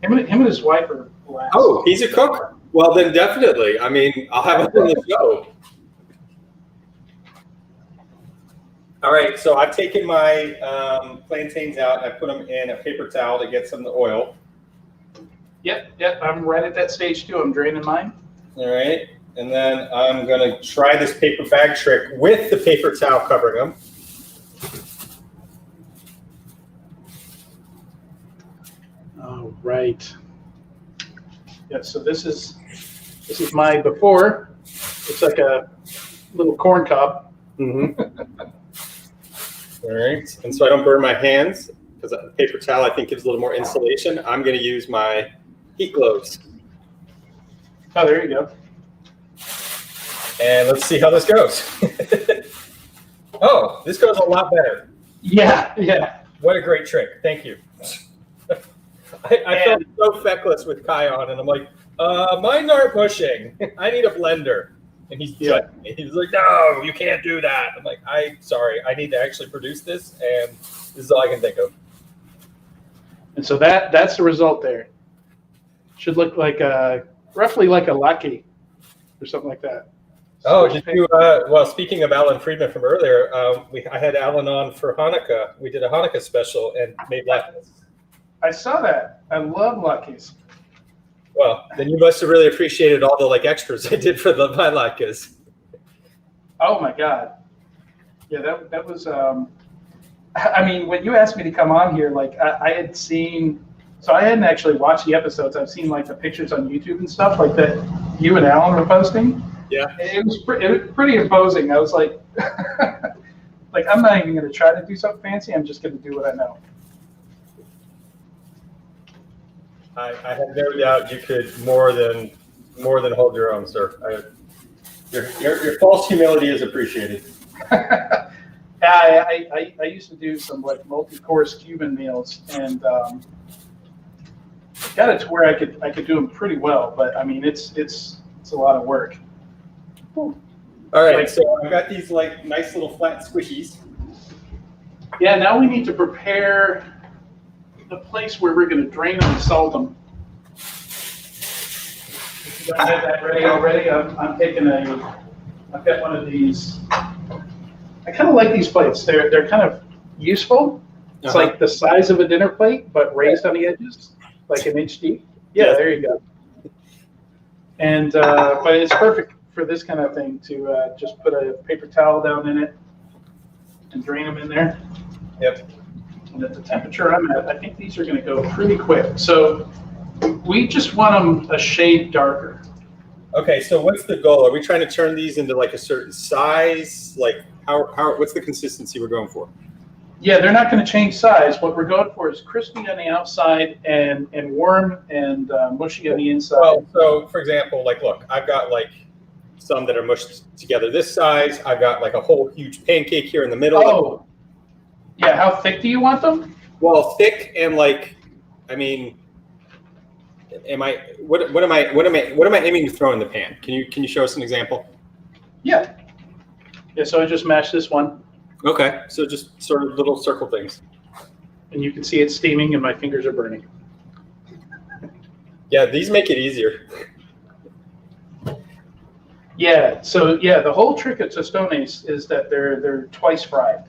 Him and his wife are blast. Oh, he's a cook? Well, then definitely. I mean, I'll have him on the show. All right, so I've taken my plantains out and I put them in a paper towel to get some of the oil. Yep. I'm right at that stage too. I'm draining mine. All right, and then I'm gonna try this paper bag trick with the paper towel covering them. All right. Yeah, so this is my before. It's like a little corn cob. Mm-hmm. All right, and so I don't burn my hands, because the paper towel I think gives a little more insulation, I'm gonna use my heat gloves. Oh, there you go. And let's see how this goes. Oh, this goes a lot better. Yeah. What a great trick. Thank you. I felt so feckless with Kai on, and I'm like, mine aren't pushing. I need a blender. And he's judging me. He's like, no, you can't do that. I'm like, sorry, I need to actually produce this, and this is all I can think of. And so that's the result there. Should look like roughly like a latte or something like that. Oh, did you? Well, speaking of Alan Friedman from earlier, I had Alan on for Hanukkah. We did a Hanukkah special and made latkes. I saw that. I love latkes. Well, then you must have really appreciated all the extras I did for my latkes. Oh my God. Yeah, that was. I mean, when you asked me to come on here, I had seen. So I hadn't actually watched the episodes. I've seen the pictures on YouTube and stuff that you and Alan were posting. Yeah. It was pretty imposing. I was like, I'm not even going to try to do something fancy. I'm just going to do what I know. I have no doubt you could more than hold your own, sir. Your false humility is appreciated. I used to do some multi-course Cuban meals, and got it to where I could do them pretty well. But I mean, it's a lot of work. All right, so I've got these nice little flat squishies. Yeah, now we need to prepare the place where we're going to drain them and salt them. You guys have that ready already? I'm taking I've got one of these. I kind of like these plates. They're kind of useful. It's like the size of a dinner plate, but raised on the edges, like an inch deep. Yeah, there you go. And but it's perfect for this kind of thing to just put a paper towel down in it and drain them in there. Yep. And at the temperature I'm at, I think these are going to go pretty quick. So we just want them a shade darker. Okay, so what's the goal? Are we trying to turn these into a certain size? What's the consistency we're going for? Yeah, they're not going to change size. What we're going for is crispy on the outside and warm and mushy on the inside. Well, so for example, look, I've got some that are mushed together this size. I've got a whole huge pancake here in the middle. Oh, yeah. How thick do you want them? Well, thick and I mean, what am I aiming to throw in the pan? Can you show us an example? Yeah. Yeah. So I just mashed this one. Okay. So just sort of little circle things. And you can see it steaming, and my fingers are burning. Yeah, these make it easier. Yeah. So yeah, the whole trick of Tostones is that they're twice fried.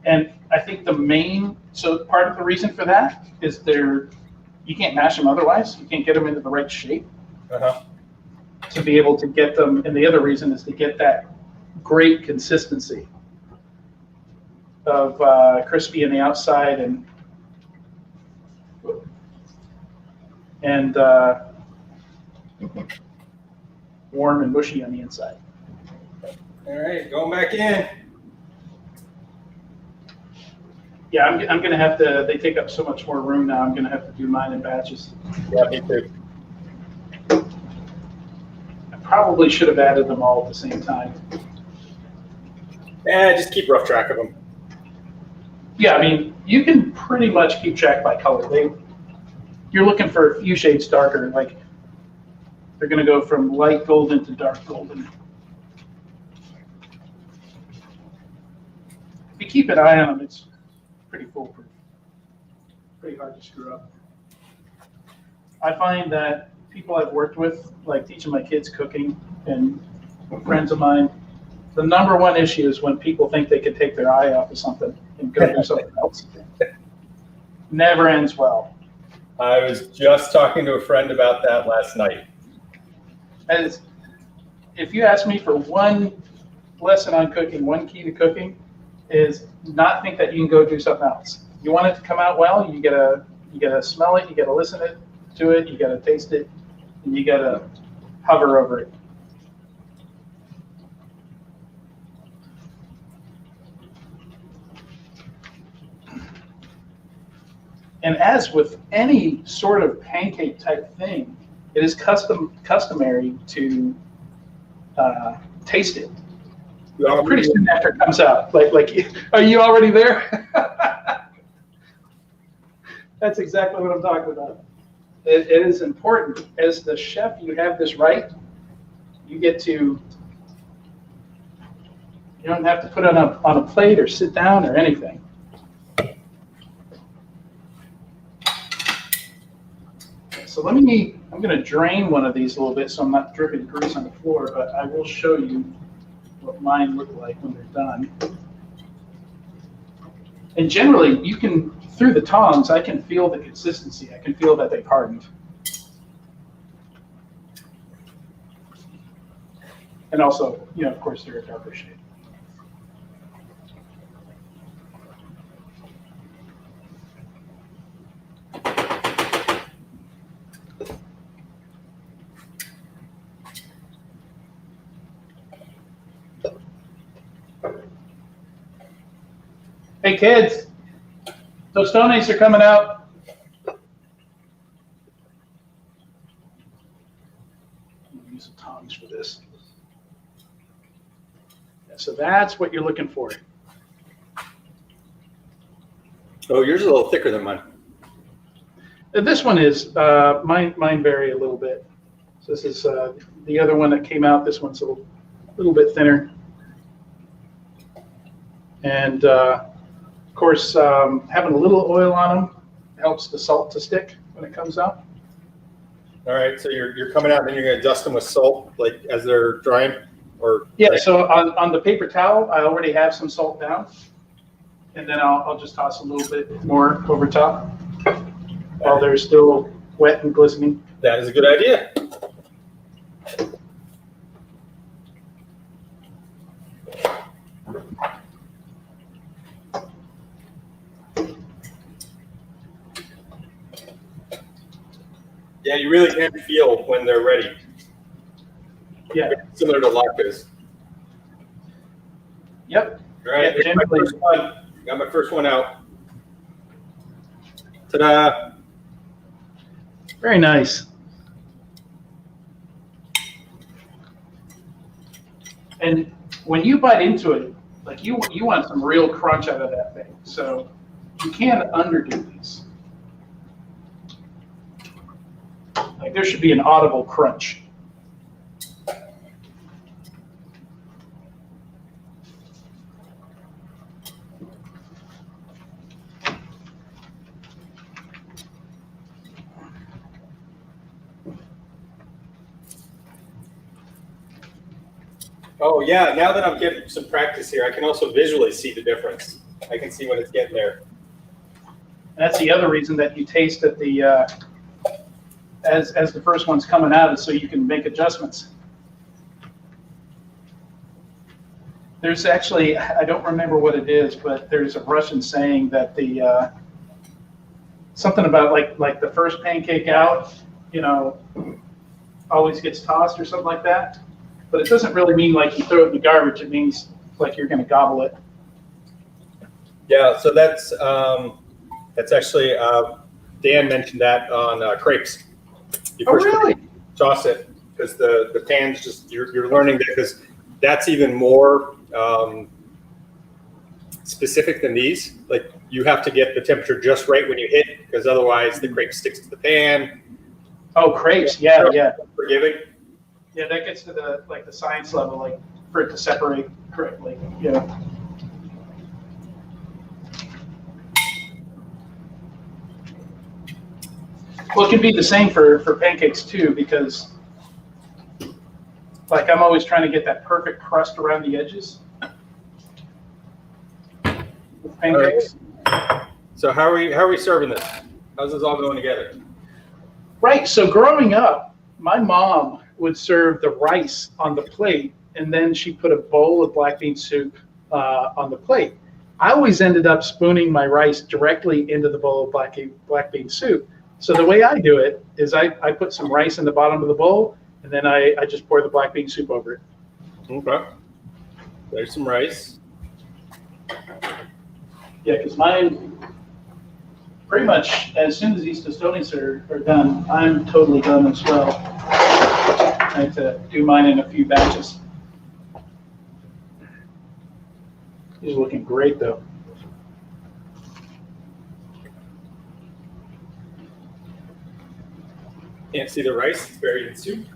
And I think part of the reason for that is you can't mash them otherwise. You can't get them into the right shape to be able to get them. And the other reason is to get that great consistency of crispy on the outside and warm and mushy on the inside. All right, going back in. Yeah, I'm going to have to, they take up so much more room now, I'm going to have to do mine in batches. Yeah, me too. I probably should have added them all at the same time. Just keep rough track of them. Yeah, I mean, you can pretty much keep track by color. You're looking for a few shades darker, they're going to go from light golden to dark golden. If you keep an eye on them, it's pretty foolproof. Pretty hard to screw up. I find that people I've worked with, teaching my kids cooking, and friends of mine, the number one issue is when people think they can take their eye off of something and go do something else. Never ends well. I was just talking to a friend about that last night. As if you ask me for one lesson on cooking, one key to cooking is not think that you can go do something else. You want it to come out well, you gotta smell it, you gotta listen to it, you gotta taste it, and you gotta hover over it. And as with any sort of pancake type thing, it is customary to taste it. Pretty soon after it comes out. Like, are you already there? That's exactly what I'm talking about. It is important. As the chef, you have this right. You get to, you don't have to put it on a plate or sit down or anything. So I'm going to drain one of these a little bit so I'm not dripping grease on the floor, but I will show you what mine look like when they're done. And generally, you can, through the tongs, I can feel the consistency. I can feel that they've hardened. And also, of course, they're a darker shade. Hey kids, Tostones are coming out. I'm gonna use some tongs for this. Yeah, so that's what you're looking for. Oh, yours is a little thicker than mine. And this one is, mine vary a little bit. So this is the other one that came out. This one's a little bit thinner. And of course, having a little oil on them helps the salt to stick when it comes out. All right, so you're coming out and then you're going to dust them with salt, like as they're drying, or yeah. So on the paper towel, I already have some salt down, and then I'll just toss a little bit more over top while they're still wet and glistening. That is a good idea. Yeah, you really can feel when they're ready. Yeah. Similar to latkes. Yep. All right, Yeah, my first one. Got my first one out. Ta-da! Very nice. And when you bite into it, like you want some real crunch out of that thing. So you can't underdo these. Like there should be an audible crunch. Oh yeah, now that I'm getting some practice here, I can also visually see the difference. I can see when it's getting there. That's the other reason that you taste at the as the first one's coming out, is so you can make adjustments. There's actually, I don't remember what it is, but there's a Russian saying that the something about like the first pancake out, always gets tossed or something like that. But it doesn't really mean like you throw it in the garbage. It means like you're going to gobble it. Yeah, so that's actually Dan mentioned that on crepes. You first really? Toss it because the pan's just you're learning that, because that's even more specific than these. Like you have to get the temperature just right when you hit, because otherwise the crepe sticks to the pan. Oh, crepes, yeah. Forgiving. Yeah, that gets to the science level, like for it to separate correctly. Yeah. Well, it can be the same for pancakes too, because Like I'm always trying to get that perfect crust around the edges with pancakes. So how are we serving this? How's this all going together? Right. So growing up, my mom would serve the rice on the plate, and then she put a bowl of black bean soup on the plate. I always ended up spooning my rice directly into the bowl of black bean soup. So the way I do it is I put some rice in the bottom of the bowl, and then I just pour the black bean soup over it. Okay. There's some rice. Yeah, because mine, pretty much as soon as these tostones are done, I'm totally done as well. I have to do mine in a few batches. These are looking great though. Can't see the rice, it's buried in soup.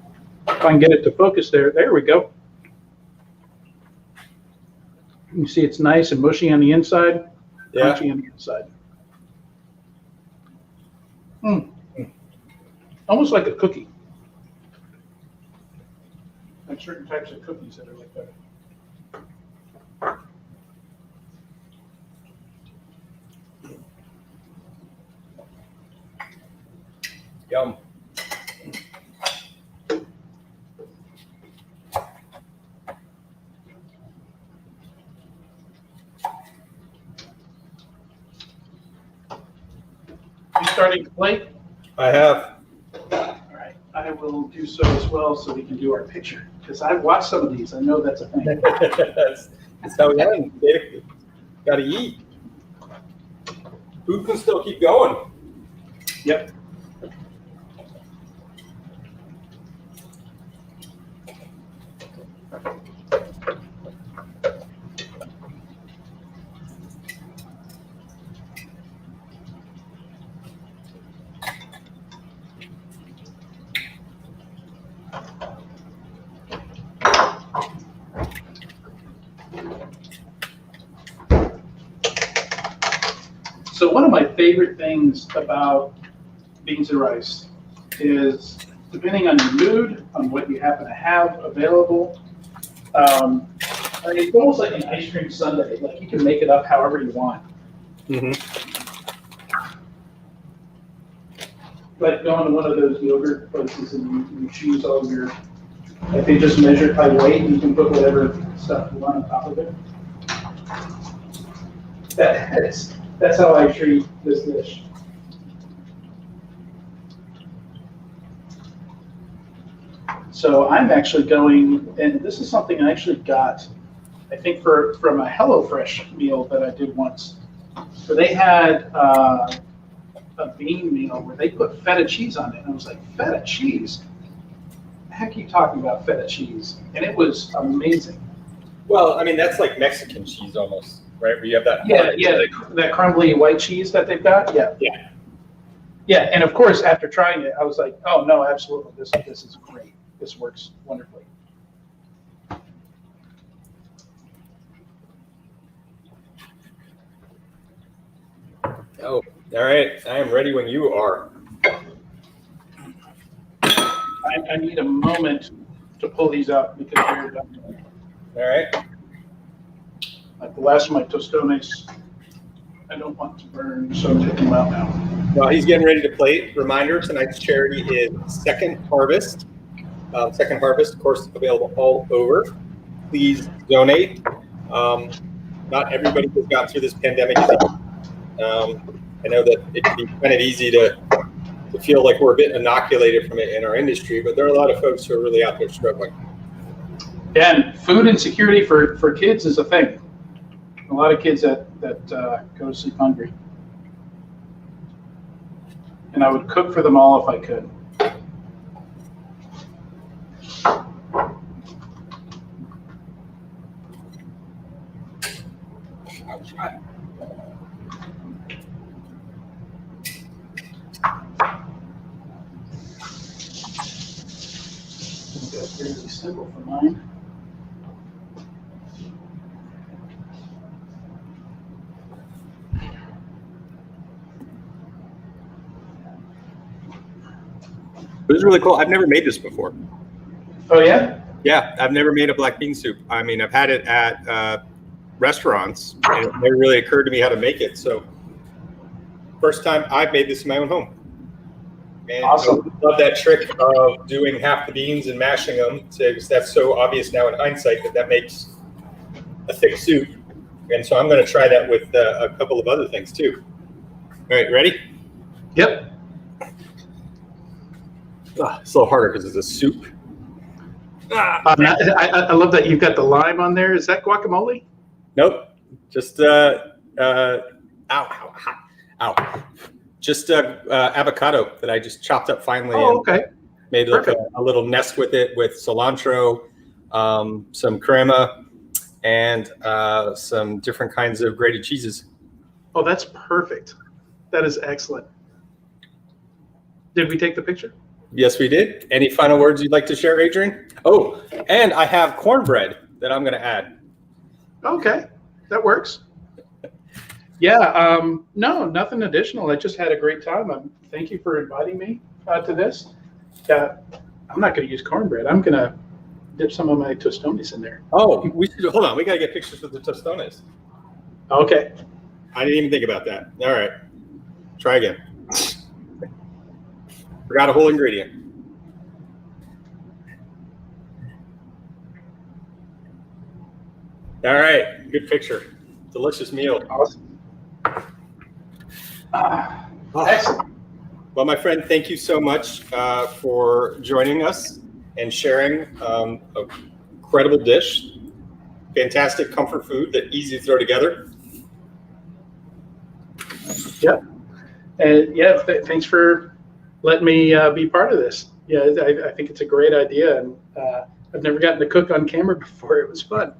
If I can get it to focus there, there we go. You see it's nice and mushy on the inside, crunchy on the inside. Almost like a cookie. Like certain types of cookies that are like that. Yum. You starting to plate? I have. All right, I will do so as well so we can do our picture. Because I've watched some of these, I know that's a thing. That's how we learn. Got to eat. Food can still keep going. Yep. So one of my favorite things about beans and rice is, depending on your mood, on what you happen to have available, it's almost like an ice cream sundae. Like you can make it up however you want. Mm-hmm. Like going to one of those yogurt places and you choose all your, like they just measure it by weight and you can put whatever stuff you want on top of it. That's how I treat this dish. So I'm actually going, and this is something I actually got, I think from a HelloFresh meal that I did once. So they had a bean meal where they put feta cheese on it, and I was like, feta cheese? The heck are you talking about, feta cheese? And it was amazing. Well, I mean, that's like Mexican cheese almost, right? Where you have that. That crumbly white cheese that they've got. Yeah, and of course, after trying it, I was like, oh no, absolutely, this is great. This works wonderfully. Oh, all right. I am ready when you are. I need a moment to pull these out because they're done. All right. Like the last of my tostones, I don't want to burn, so I'm taking them out now. While he's getting ready to plate, reminder, tonight's charity is Second Harvest. Second Harvest, of course, available all over. Please donate. Not everybody has gotten through this pandemic. I know that it can be kind of easy to feel like we're a bit inoculated from it in our industry, but there are a lot of folks who are really out there struggling. Yeah, and food insecurity for kids is a thing. A lot of kids that go to sleep hungry. And I would cook for them all if I could. I'll try. That's really simple for mine. This is really cool. I've never made this before. Oh yeah? Yeah, I've never made a black bean soup. I mean, I've had it at restaurants, and it never really occurred to me how to make it. So, first time I've made this in my own home. And Awesome. I love that trick of doing half the beans and mashing them. Because that's so obvious now in hindsight that makes a thick soup. And so I'm going to try that with a couple of other things too. All right, ready? Yep. It's a little harder because it's a soup. I love that you've got the lime on there. Is that guacamole? Nope. Just ow. Just avocado that I just chopped up finely. Oh, okay. Made like a little nest with it with cilantro, some crema, and some different kinds of grated cheeses. Oh, that's perfect. That is excellent. Did we take the picture? Yes, we did. Any final words you'd like to share, Adrian? Oh, and I have cornbread that I'm going to add. Okay, that works. Yeah, no, nothing additional. I just had a great time. Thank you for inviting me to this. I'm not going to use cornbread. I'm going to dip some of my Tostones in there. Oh, we should hold on. We got to get pictures with the Tostones. Okay. I didn't even think about that. All right, try again. Forgot a whole ingredient. All right, good picture. Delicious meal. Awesome. Excellent. Well, my friend, thank you so much for joining us and sharing a incredible dish. Fantastic comfort food that easy to throw together. Yeah. And yeah, thanks for letting me be part of this. Yeah, I think it's a great idea, and I've never gotten to cook on camera before. It was fun.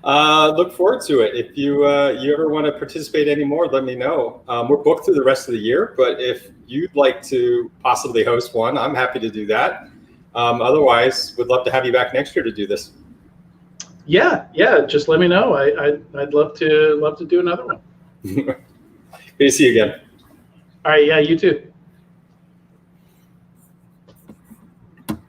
Look forward to it. If you ever want to participate anymore, let me know. We're booked through the rest of the year, but if you'd like to possibly host one, I'm happy to do that. Otherwise, we'd love to have you back next year to do this. Yeah, just let me know. I'd love to do another one. Good to see you again. All right, yeah, you too.